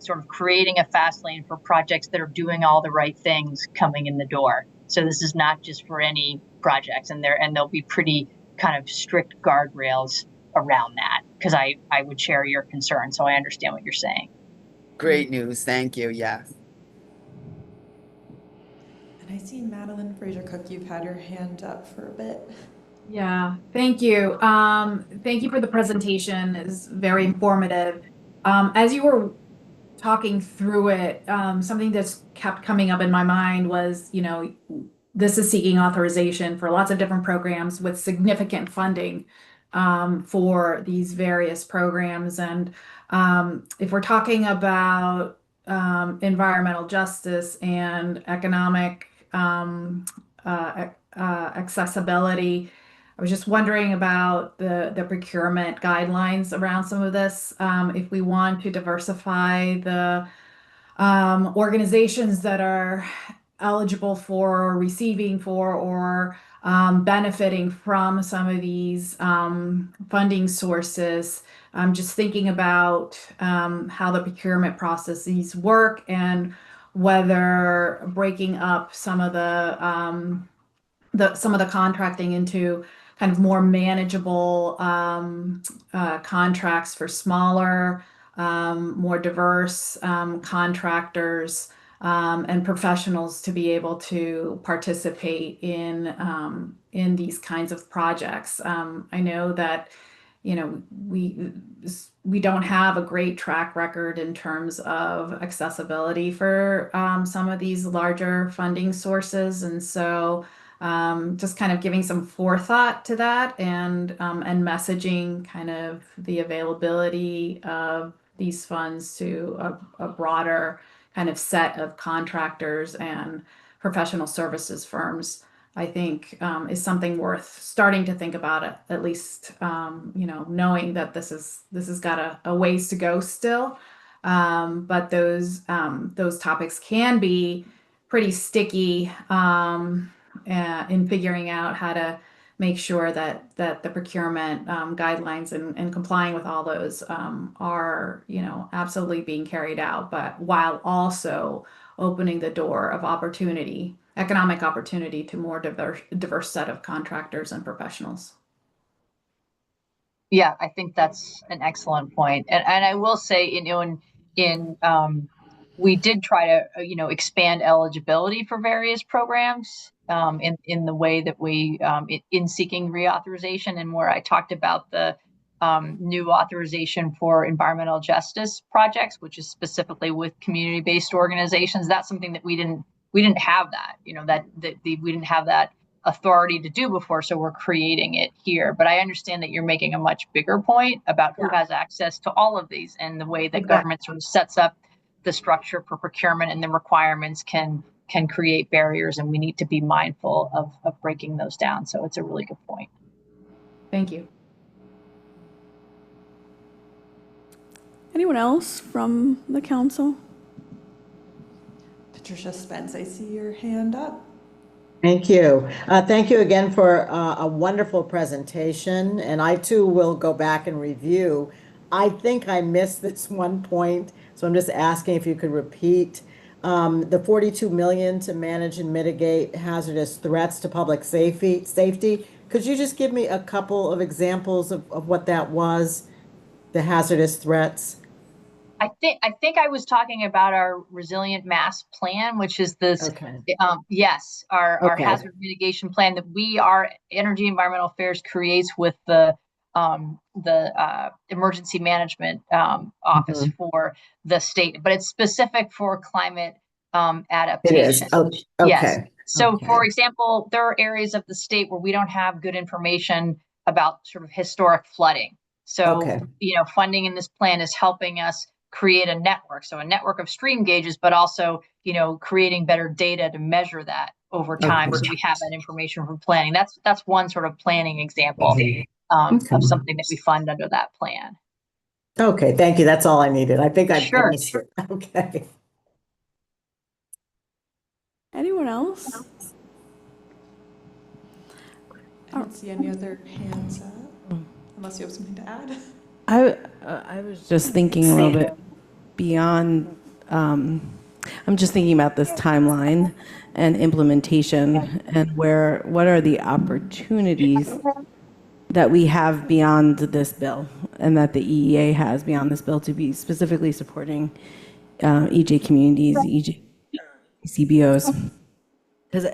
sort of creating a fast lane for projects that are doing all the right things coming in the door. So this is not just for any projects, and there'll be pretty kind of strict guardrails around that, because I would share your concern. So I understand what you're saying.
Great news. Thank you. Yes.
And I see Madeline Fraser-Cook, you've had your hand up for a bit.
Yeah, thank you. Thank you for the presentation. It's very informative. As you were talking through it, something that's kept coming up in my mind was, this is seeking authorization for lots of different programs with significant funding for these various programs. And if we're talking about environmental justice and economic accessibility, I was just wondering about the procurement guidelines around some of this. If we want to diversify the organizations that are eligible for, receiving for, or benefiting from some of these funding sources. I'm just thinking about how the procurement processes work and whether breaking up some of the contracting into kind of more manageable contracts for smaller, more diverse contractors and professionals to be able to participate in these kinds of projects. I know that we don't have a great track record in terms of accessibility for some of these larger funding sources, and so just kind of giving some forethought to that and messaging kind of the availability of these funds to a broader kind of set of contractors and professional services firms, I think is something worth starting to think about, at least knowing that this has got a ways to go still, but those topics can be pretty sticky in figuring out how to make sure that the procurement guidelines and complying with all those are absolutely being carried out, but while also opening the door of opportunity, economic opportunity, to more diverse set of contractors and professionals.
Yeah, I think that's an excellent point. And I will say, we did try to, expand eligibility for various programs in the way that we, in seeking reauthorization, and where I talked about the new authorization for environmental justice projects, which is specifically with community-based organizations. That's something that we didn't have that, we didn't have that authority to do before, so we're creating it here. But I understand that you're making a much bigger point about who has access to all of these, and the way that government sort of sets up the structure for procurement and the requirements can create barriers, and we need to be mindful of breaking those down. So it's a really good point.
Thank you.
Anyone else from the council?
Patricia Spence, I see your hand up.
Thank you. Thank you again for a wonderful presentation. And I too will go back and review. I think I missed this one point, so I'm just asking if you could repeat the 42 million to manage and mitigate hazardous threats to public safety. Could you just give me a couple of examples of what that was, the hazardous threats?
I think I was talking about our resilient mass plan, which is this, yes, our hazard mitigation plan that our Energy Environmental Affairs creates with the Emergency Management Office for the state, but it's specific for climate adaptation.
It is. Okay.
Yes. So
Okay.
for example, there are areas of the state where we don't have good information about sort of historic flooding. So,
Okay.
funding in this plan is helping us create a network. So a network of stream gauges, but also, creating better data to measure that over time.
Okay.
So we have that information for planning. That's one sort of planning example of something that we fund under that plan.
Okay, thank you. That's all I needed. I think I
Sure.
missed it. Okay.
Anyone else?
I don't see any other hands up, unless you have something to add.
I was just thinking a little bit beyond, I'm just thinking about this timeline and implementation and what are the opportunities that we have beyond this bill and that the EEA has beyond this bill to be specifically supporting EJ communities, EJ CBOs. Because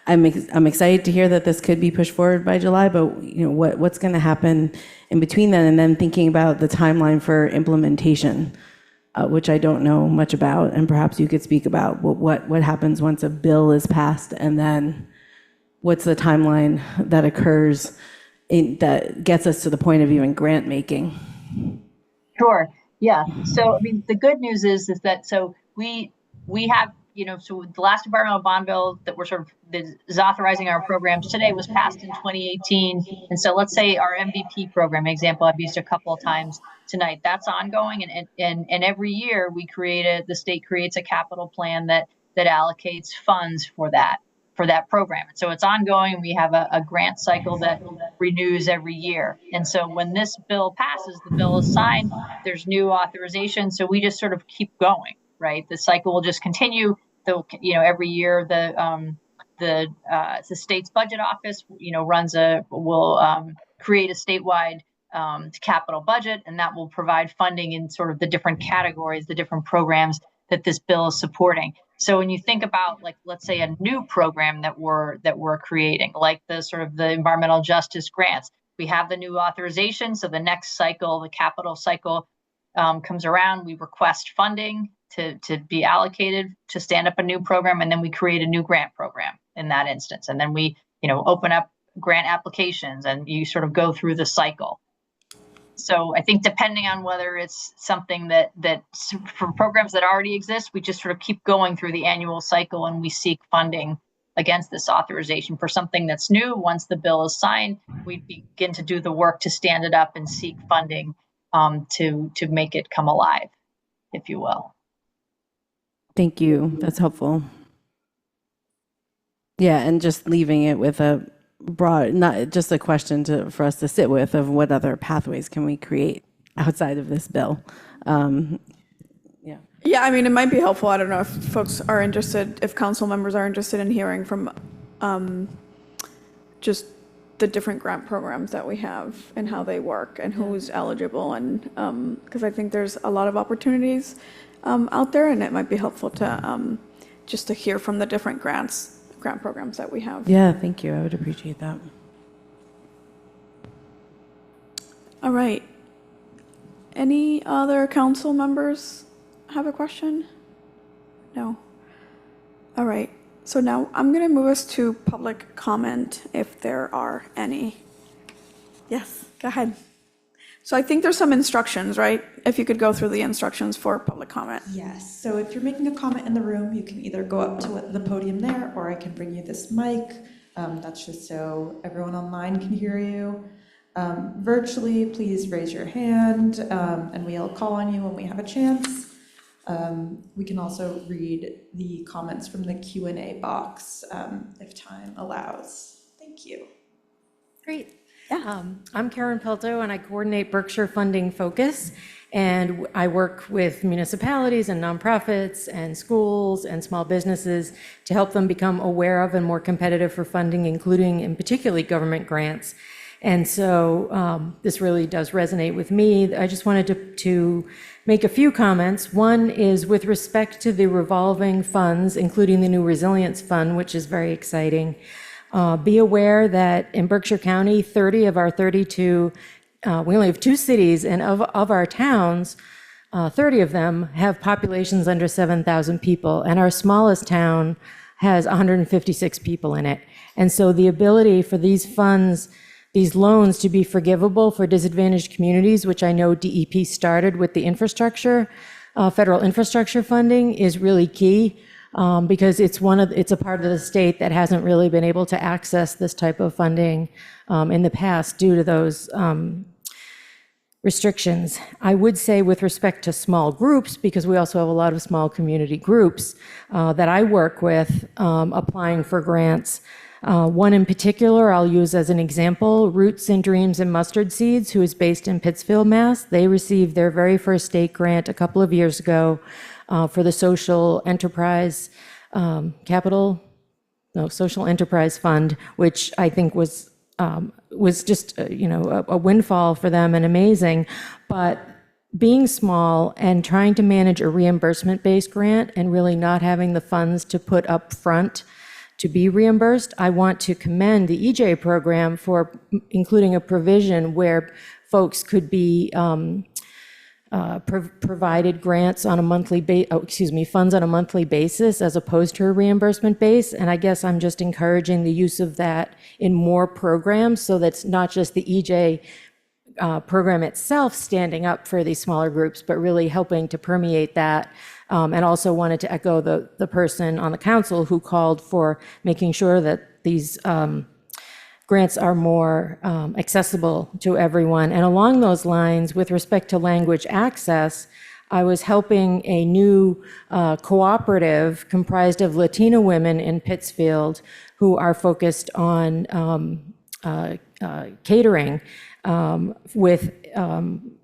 I'm excited to hear that this could be pushed forward by July, but what's going to happen in between then, and then thinking about the timeline for implementation, which I don't know much about, and perhaps you could speak about what happens once a bill is passed, and then what's the timeline that occurs that gets us to the point of even grant making.
Sure. Yeah. So, I mean, the good news is that we have, so the last environmental bond bill that is authorizing our programs today was passed in 2018. And so let's say our MVP program example I've used a couple of times tonight, that's ongoing. And every year the state creates a capital plan that allocates funds for that program. And so it's ongoing. We have a grant cycle that renews every year. And so when this bill passes, the bill is signed, there's new authorization. So we just sort of keep going, right? The cycle will just continue. Every year the state's budget office, will create a statewide capital budget, and that will provide funding in sort of the different categories, the different programs that this bill is supporting. So when you think about, like, let's say a new program that we're creating, like the environmental justice grants, we have the new authorization. So the next cycle, the capital cycle, comes around, we request funding to be allocated to stand up a new program, and then we create a new grant program in that instance. And then we, open up grant applications, and you sort of go through the cycle. So I think depending on whether it's something that for programs that already exist, we just sort of keep going through the annual cycle and we seek funding against this authorization. For something that's new, once the bill is signed, we begin to do the work to stand it up and seek funding to make it come alive, if you will.
Thank you. That's helpful. Yeah, and just leaving it with a broad, not just a question for us to sit with of what other pathways can we create outside of this bill.
Yeah, I mean, it might be helpful. I don't know if folks are interested, if council members are interested in hearing from just the different grant programs that we have and how they work and who's eligible, and because I think there's a lot of opportunities out there, and it might be helpful to just to hear from the different grant programs that we have.
Yeah, thank you. I would appreciate that.
All right. Any other council members have a question? No. All right. So now I'm going to move us to public comment if there are any. Yes, go ahead. So I think there's some instructions, right? If you could go through the instructions for public comment.
Yes, so if you're making a comment in the room, you can either go up to the podium there, or I can bring you this mic. That's just so everyone online can hear you. Virtually, please raise your hand, and we'll call on you when we have a chance. We can also read the comments from the Q&A box if time allows. Thank you.
Great. Yeah. I'm Karen Pelto, and I coordinate Berkshire Funding Focus, and I work with municipalities and nonprofits and schools and small businesses to help them become aware of and more competitive for funding, including and particularly government grants. And so this really does resonate with me. I just wanted to make a few comments. One is with respect to the revolving funds, including the new Resilience Fund, which is very exciting. Be aware that in Berkshire County, 30 of our 32, we only have 2 cities, and of our towns, 30 of them have populations under 7,000 people. And our smallest town has 156 people in it. And so the ability for these funds, these loans to be forgivable for disadvantaged communities, which I know DEP started with the infrastructure, federal infrastructure funding, is really key. Because it's a part of the state that hasn't really been able to access this type of funding in the past due to those restrictions. I would say with respect to small groups, because we also have a lot of small community groups that I work with applying for grants. One in particular I'll use as an example, Roots and Dreams and Mustard Seeds, who is based in Pittsfield, Mass. They received their very first state grant a couple of years ago for the Social Enterprise Social Enterprise Fund, which I think was just a windfall for them and amazing. But being small and trying to manage a reimbursement-based grant and really not having the funds to put up front to be reimbursed, I want to commend the EJ program for including a provision where folks could be provided grants on a monthly funds on a monthly basis as opposed to a reimbursement base. And I guess I'm just encouraging the use of that in more programs so that's not just the EJ program itself standing up for these smaller groups, but really helping to permeate that. And also wanted to echo the person on the council who called for making sure that these grants are more accessible to everyone. And along those lines, with respect to language access, I was helping a new cooperative comprised of Latina women in Pittsfield who are focused on catering with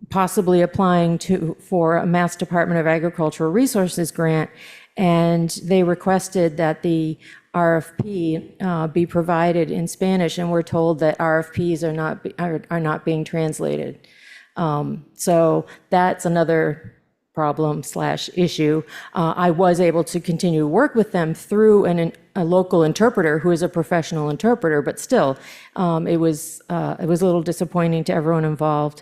possibly applying for a Mass Department of Agricultural Resources grant. And they requested that the RFP be provided in Spanish, and we're told that RFPs are not being translated. So that's another problem/issue. I was able to continue to work with them through a local interpreter who is a professional interpreter, but still, it was a little disappointing to everyone involved.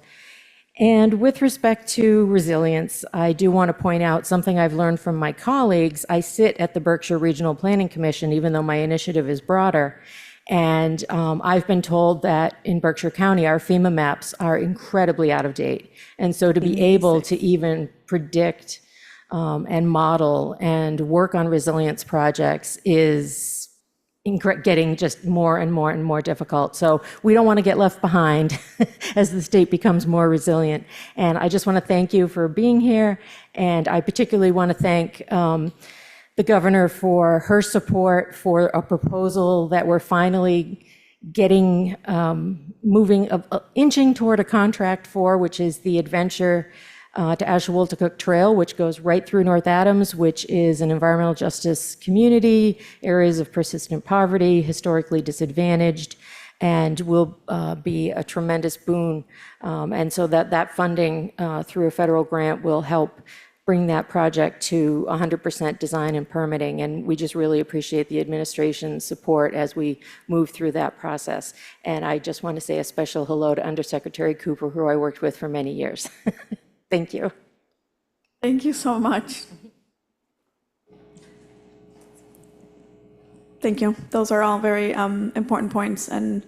And with respect to resilience, I do want to point out something I've learned from my colleagues. I sit at the Berkshire Regional Planning Commission, even though my initiative is broader. And I've been told that in Berkshire County, our FEMA maps are incredibly out of date. And so to be able to even predict and model and work on resilience projects is getting just more and more and more difficult. So we don't want to get left behind as the state becomes more resilient. And I just want to thank you for being here. And I particularly want to thank the governor for her support for a proposal that we're finally getting moving, inching toward a contract for, which is the Adventure to Ashewoltecook Trail, which goes right through North Adams, which is an environmental justice community, areas of persistent poverty, historically disadvantaged, and will be a tremendous boon. And so that funding through a federal grant will help bring that project to 100% design and permitting. And we just really appreciate the administration's support as we move through that process. And I just want to say a special hello to Undersecretary Cooper, who I worked with for many years. Thank you.
Thank you so much. Thank you. Those are all very important points and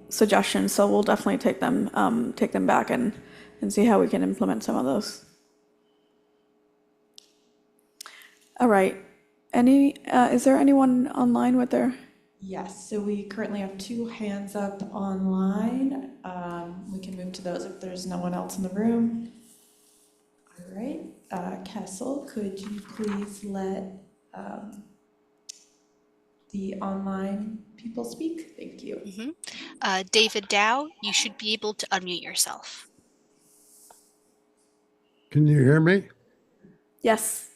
suggestions. So we'll definitely take them back and see how we can implement some of those. All right. Is there anyone online with their?
Yes, so we currently have 2 hands up online. We can move to those if there's no one else in the room. All right, Kessel, could you please let the online people speak? Thank you.
David Dow, you should be able to unmute yourself.
Can you hear me?
Yes.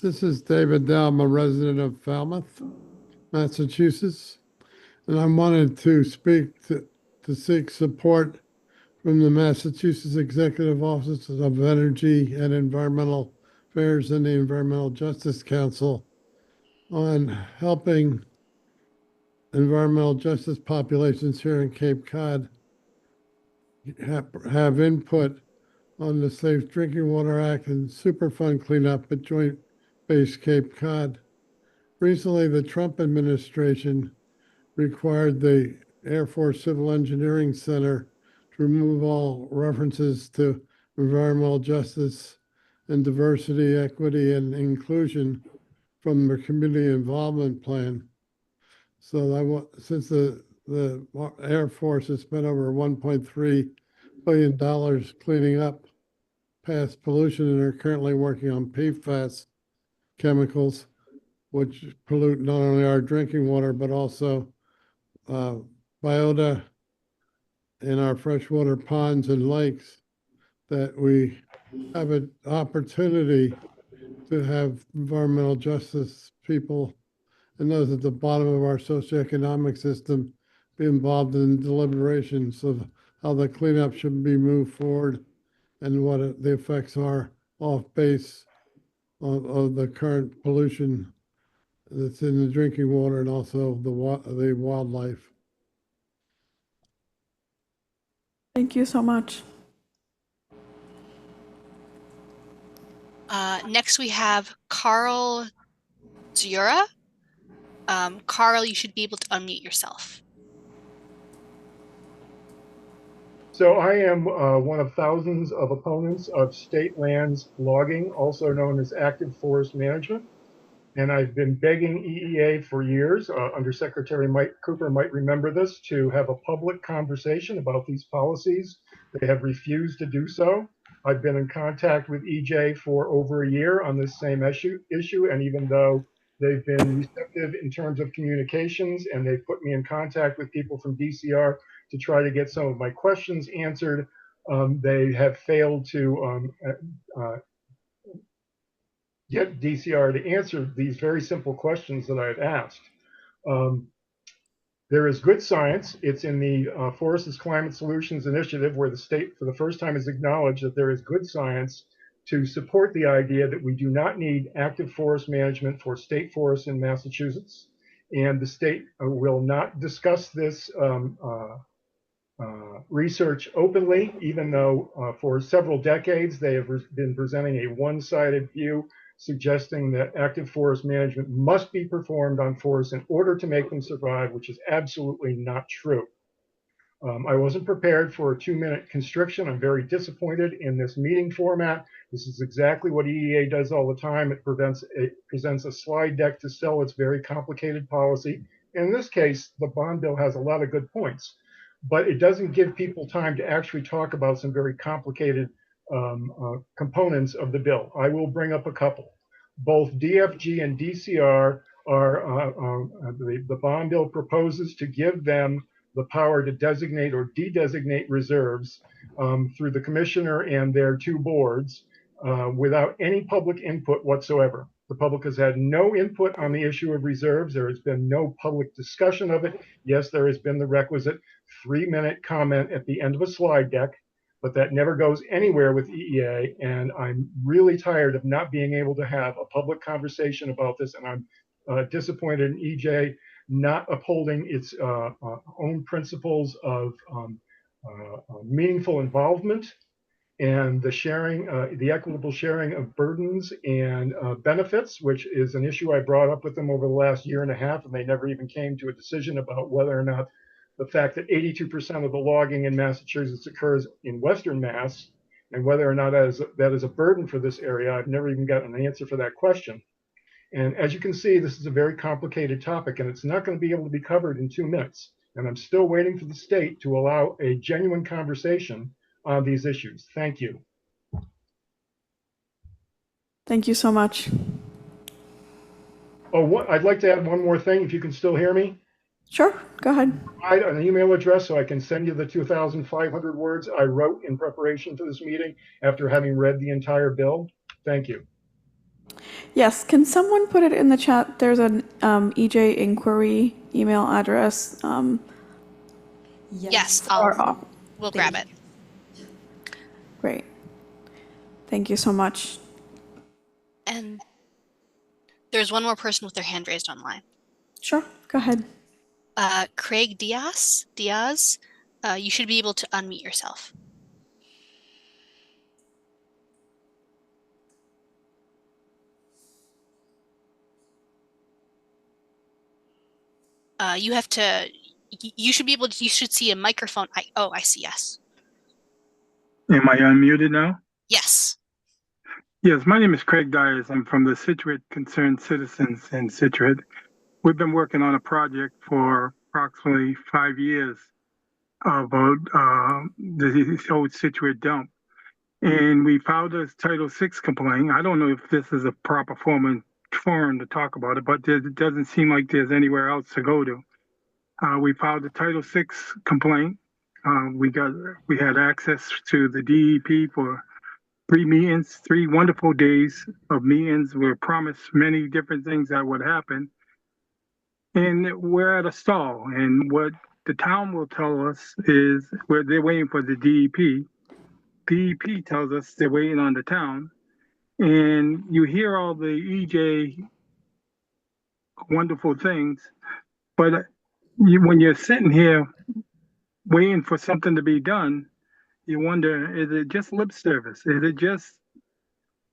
This is David Dow. I'm a resident of Falmouth, Massachusetts, and I wanted to speak to seek support from the Massachusetts Executive Office of Energy and Environmental Affairs and the Environmental Justice Council on helping environmental justice populations here in Cape Cod have input on the Safe Drinking Water Act and Superfund cleanup at Joint Base Cape Cod. recently the Trump administration required the Air Force Civil Engineering Center to remove all references to environmental justice and diversity, equity, and inclusion from their community involvement plan. So since the Air Force has spent over $1.3 billion cleaning up past pollution and are currently working on PFAS chemicals, which pollute not only our drinking water, but also biota in our freshwater ponds and lakes, that we have an opportunity to have environmental justice people and those at the bottom of our socioeconomic system be involved in deliberations of how the cleanup should be moved forward and what the effects are off base of the current pollution that's in the drinking water and also the wildlife.
Thank you so much.
Next, we have Carl Zura. Carl, you should be able to unmute yourself.
So I am one of thousands of opponents of state lands logging, also known as active forest management. And I've been begging EEA for years, Undersecretary Mike Cooper might remember this, to have a public conversation about these policies. They have refused to do so. I've been in contact with EJ for over a year on this same issue, and even though they've been receptive in terms of communications and they've put me in contact with people from DCR to try to get some of my questions answered, they have failed to get DCR to answer these very simple questions that I've asked. There is good science. It's in the Forests Climate Solutions Initiative, where the state for the first time has acknowledged that there is good science to support the idea that we do not need active forest management for state forests in Massachusetts. And the state will not discuss this research openly, even though for several decades they have been presenting a one-sided view suggesting that active forest management must be performed on forests in order to make them survive, which is absolutely not true. I wasn't prepared for a 2-minute constriction. I'm very disappointed in this meeting format. This is exactly what EEA does all the time. It presents a slide deck to sell its very complicated policy. In this case, the bond bill has a lot of good points, but it doesn't give people time to actually talk about some very complicated components of the bill. I will bring up a couple. Both DFG and DCR the bond bill proposes to give them the power to designate or de-designate reserves through the commissioner and their 2 boards without any public input whatsoever. The public has had no input on the issue of reserves. There has been no public discussion of it. Yes, there has been the requisite 3-minute comment at the end of a slide deck, but that never goes anywhere with EEA. And I'm really tired of not being able to have a public conversation about this. And I'm disappointed in EJ not upholding its own principles of meaningful involvement and the sharing, the equitable sharing of burdens and benefits, which is an issue I brought up with them over the last 1.5 years, and they never even came to a decision about whether or not the fact that 82% of the logging in Massachusetts occurs in Western Mass, and whether or not that is a burden for this area. I've never even gotten an answer for that question. And as you can see, this is a very complicated topic, and it's not going to be able to be covered in 2 minutes. And I'm still waiting for the state to allow a genuine conversation on these issues. Thank you.
Thank you so much.
Oh, I'd like to add one more thing, if you can still hear me.
Sure, go ahead.
Provide an email address so I can send you the 2,500 words I wrote in preparation for this meeting after having read the entire bill. Thank you.
Yes, can someone put it in the chat? There's an EJ inquiry email address.
Yes, we'll grab it.
Great. Thank you so much.
And there's one more person with their hand raised online.
Sure, go ahead.
Craig Diaz, you should be able to unmute yourself. You have to, you should be able to, you should see a microphone. I see, yes.
Am I unmuted now?
Yes.
Yes, my name is Craig Dyers. I'm from the Situate Concerned Citizens in Situate. We've been working on a project for approximately 5 years about the old Situate dump. And we filed a Title VI complaint. I don't know if this is a proper forum to talk about it, but it doesn't seem like there's anywhere else to go to. We filed a Title VI complaint. We had access to the DEP for 3 meetings, 3 wonderful days of meetings. We were promised many different things that would happen. And we're at a stall. And what the town will tell us is they're waiting for the DEP. DEP tells us they're waiting on the town. And you hear all the EJ wonderful things, but when you're sitting here waiting for something to be done, you wonder, is it just lip service?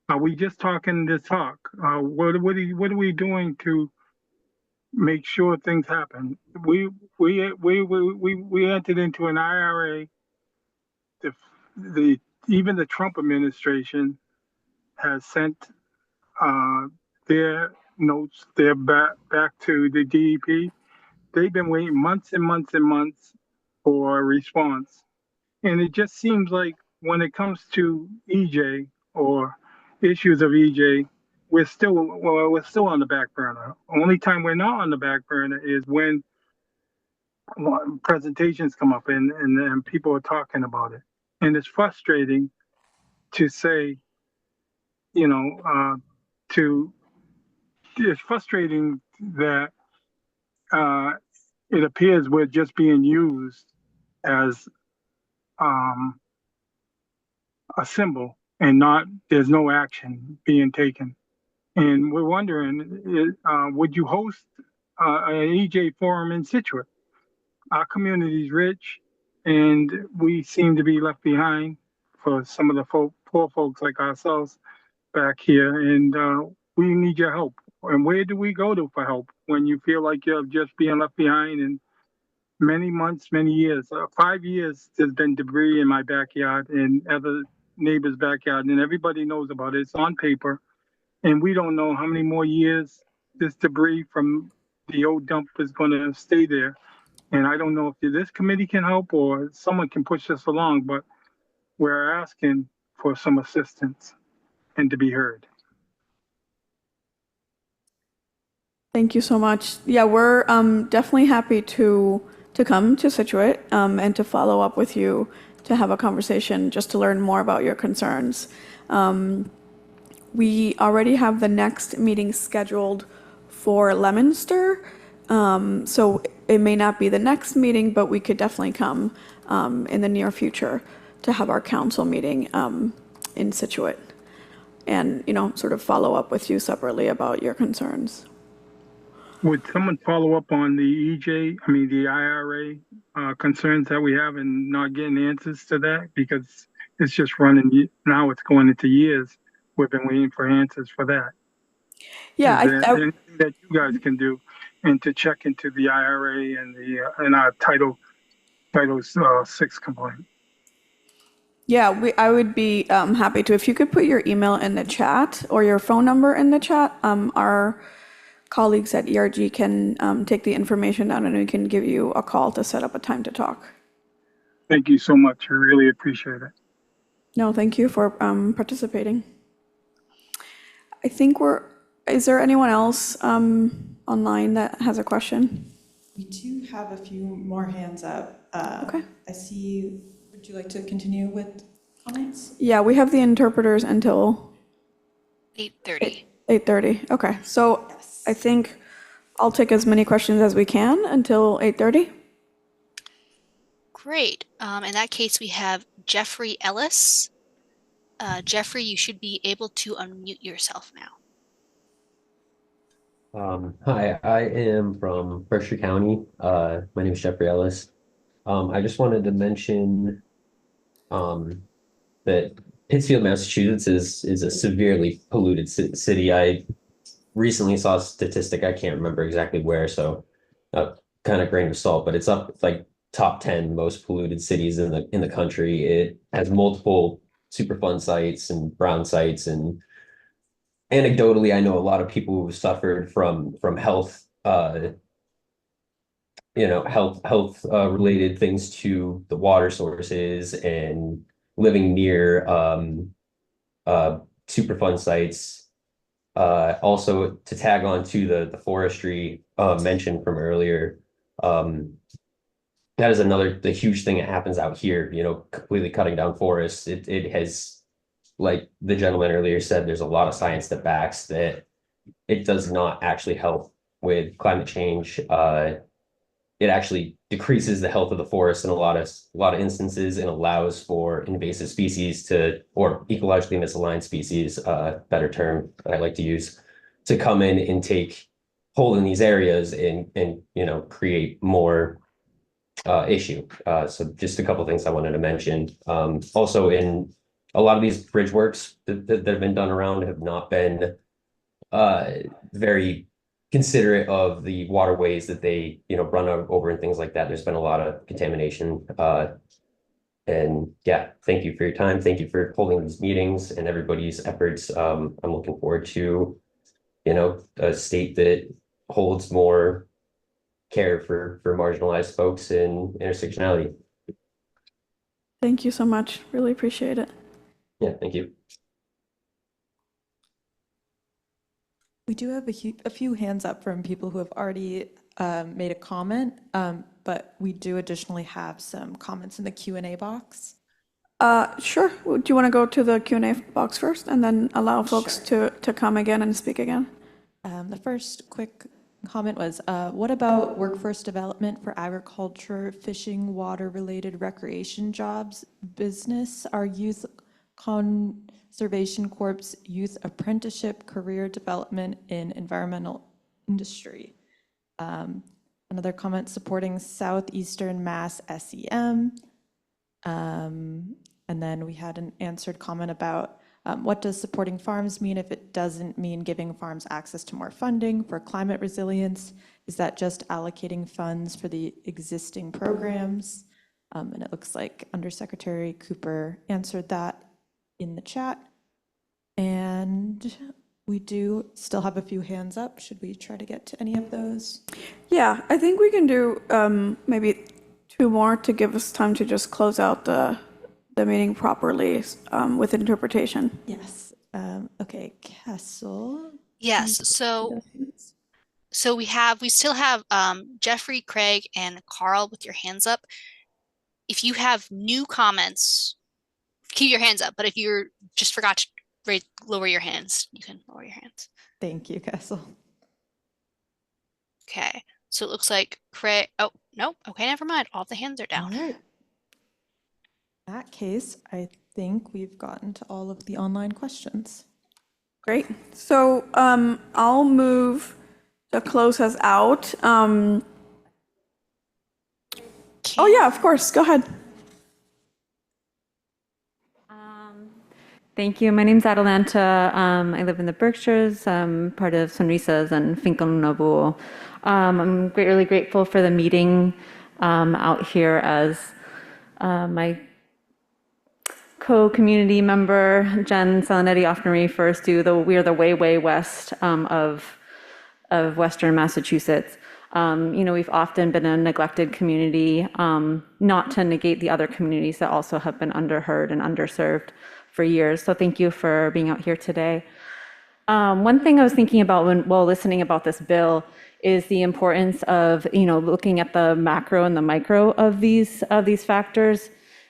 Are we just talking this talk? What are we doing to make sure things happen? We entered into an IRA. Even the Trump administration has sent their notes back to the DEP. They've been waiting months and months and months for a response. And it just seems like when it comes to EJ or issues of EJ, we're still on the back burner. Only time we're not on the back burner is when presentations come up and people are talking about it. And it's frustrating to say, it's frustrating that it appears we're just being used as a symbol and there's no action being taken. And we're wondering, would you host an EJ forum in Situate? Our community is rich and we seem to be left behind for some of the poor folks like ourselves back here. And we need your help. And where do we go to for help when you feel like you're just being left behind? And many months, many years, 5 years, there's been debris in my backyard and other neighbors' backyard, and everybody knows about it. It's on paper, and we don't know how many more years this debris from the old dump is going to stay there. And I don't know if this committee can help or someone can push this along, but we're asking for some assistance and to be heard.
Thank you so much. Yeah, we're definitely happy to come to Situate and to follow up with you to have a conversation just to learn more about your concerns. We already have the next meeting scheduled for Leominster, so it may not be the next meeting, but we could definitely come in the near future to have our council meeting in Situate and, sort of follow up with you separately about your concerns.
Would someone follow up on the IRA concerns that we have and not getting answers to that? Because it's just running, now it's going into years. We've been waiting for answers for that.
Yeah,
Is there anything that you guys can do and to check into the IRA and our Title VI complaint?
Yeah, I would be happy to. If you could put your email in the chat or your phone number in the chat, our colleagues at ERG can take the information down and we can give you a call to set up a time to talk.
Thank you so much. I really appreciate it.
No, thank you for participating. I think is there anyone else online that has a question?
We do have a few more hands up. Okay. I see, would you like to continue with comments?
Yeah, we have the interpreters until
8:30.
8:30, okay. So yes. I think I'll take as many questions as we can until 8:30.
Great. In that case, we have Jeffrey Ellis. Jeffrey, you should be able to unmute yourself now.
Hi, I am from Berkshire County. My name is Jeffrey Ellis. I just wanted to mention that Pittsfield, Massachusetts is a severely polluted city. I recently saw a statistic, I can't remember exactly where, so kind of grain of salt, but it's up like top 10 most polluted cities in the country. It has multiple Superfund sites and brown sites, and anecdotally, I know a lot of people who suffered from health related things to the water sources and living near Superfund sites. Also, to tag on to the forestry mentioned from earlier, that is the huge thing that happens out here, completely cutting down forests. It has, like the gentleman earlier said, there's a lot of science that backs that it does not actually help with climate change. It actually decreases the health of the forest in a lot of instances, and allows for invasive species or ecologically misaligned species, better term that I like to use, to come in and take hold in these areas and create more issue. So just a couple of things I wanted to mention. Also, in a lot of these bridge works that have been done around have not been very considerate of the waterways that they run over and things like that. There's been a lot of contamination. And yeah, thank you for your time. Thank you for holding these meetings and everybody's efforts. I'm looking forward to a state that holds more care for marginalized folks in intersectionality.
Thank you so much. Really appreciate it.
Yeah, thank you.
We do have a few hands up from people who have already made a comment, but we do additionally have some comments in the Q&A box.
Sure. Do you want to go to the Q&A box first and then allow folks to come again and speak again?
The first quick comment was, what about workforce development for agriculture, fishing, water-related recreation jobs, business? Our Youth Conservation Corps youth apprenticeship career development in environmental industry. Another comment supporting Southeastern Mass SEM. And then we had an answered comment about what does supporting farms mean if it doesn't mean giving farms access to more funding for climate resilience? Is that just allocating funds for the existing programs? And it looks like Undersecretary Cooper answered that in the chat. And we do still have a few hands up. Should we try to get to any of those?
Yeah, I think we can do maybe two more to give us time to just close out the meeting properly with interpretation.
Yes. Okay, Kessel.
Yes. So we still have Jeffrey, Craig, and Carl with your hands up. If you have new comments, keep your hands up. But if you just forgot to lower your hands, you can lower your hands.
Thank you, Kessel.
Okay. So it looks like Craig. Oh, no. Okay, never mind. All the hands are down.
All right. In that case, I think we've gotten to all of the online questions.
Great. So I'll move to close us out. Oh, yeah, of course. Go ahead.
Thank you. My name's Atalanta. I live in the Berkshires. I'm part of Sonrisas and Finca Nobu. I'm really grateful for the meeting out here as my co-community member, Jen Salonetti, often refers to we are the way west of Western Massachusetts. We've often been a neglected community, not to negate the other communities that also have been underheard and underserved for years. So thank you for being out here today. One thing I was thinking about while listening about this bill is the importance of looking at the macro and the micro of these factors.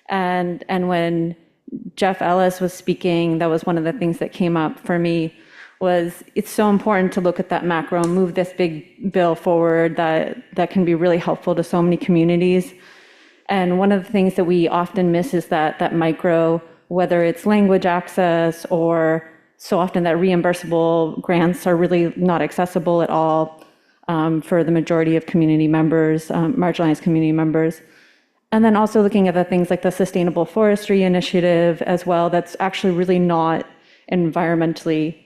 And when Jeff Ellis was speaking, that was one of the things that came up for me. Was it's so important to look at that macro and move this big bill forward that can be really helpful to so many communities. And one of the things that we often miss is that micro, whether it's language access or so often that reimbursable grants are really not accessible at all for the majority of community members, marginalized community members. And then also looking at the things like the Sustainable Forestry Initiative as well, that's actually really not environmentally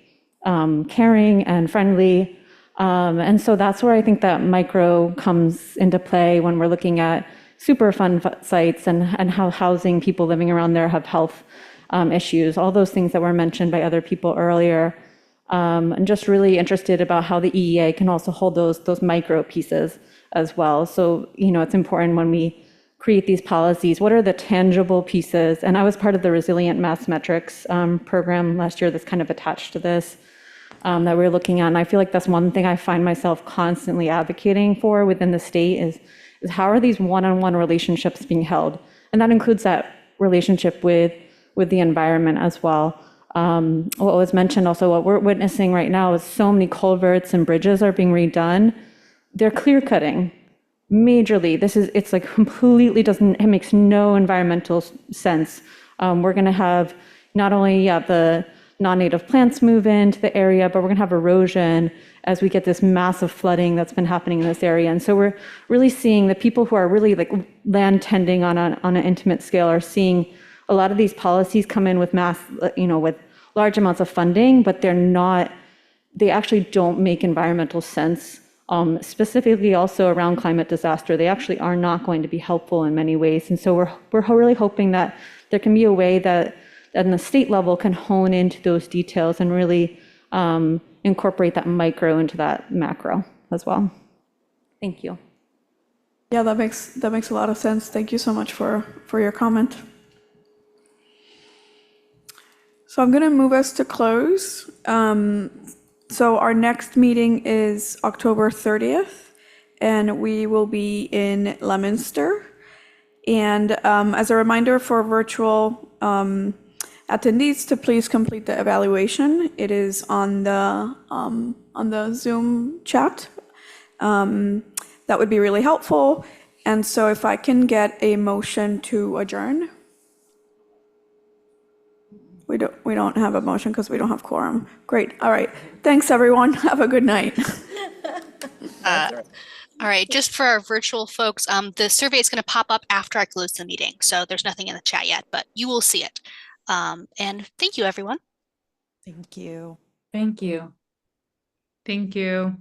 caring and friendly. And so that's where I think that micro comes into play when we're looking at Superfund sites and how housing people living around there have health issues, all those things that were mentioned by other people earlier. And just really interested about how the EEA can also hold those micro pieces as well. So, it's important when we create these policies, what are the tangible pieces? And I was part of the Resilient Mass Metrics program last year that's kind of attached to this. That we're looking at. And I feel like that's one thing I find myself constantly advocating for within the state is how are these one-on-one relationships being held? And that includes that relationship with the environment as well. What was mentioned also, what we're witnessing right now is so many culverts and bridges are being redone. They're clear cutting majorly. It's like completely it makes no environmental sense. We're gonna have not only the non-native plants move into the area, but we're gonna have erosion as we get this massive flooding that's been happening in this area. And so we're really seeing the people who are really like land tending on an intimate scale are seeing a lot of these policies come in with with large amounts of funding, but they actually don't make environmental sense. Specifically also around climate disaster, they actually are not going to be helpful in many ways. And so we're really hoping that there can be a way that the state level can hone into those details and really incorporate that micro into that macro as well. Thank you.
Yeah, that makes a lot of sense. Thank you so much for your comment. So I'm going to move us to close. So our next meeting is October 30th, and we will be in Leominster. And as a reminder for virtual attendees to please complete the evaluation. It is on the Zoom chat. That would be really helpful. And so if I can get a motion to adjourn. We don't have a motion because we don't have quorum. Great. All right. Thanks, everyone. Have a good night.
All right, just for our virtual folks, the survey is going to pop up after I close the meeting. So there's nothing in the chat yet, but you will see it. And thank you, everyone.
Thank you.
Thank you. Thank you.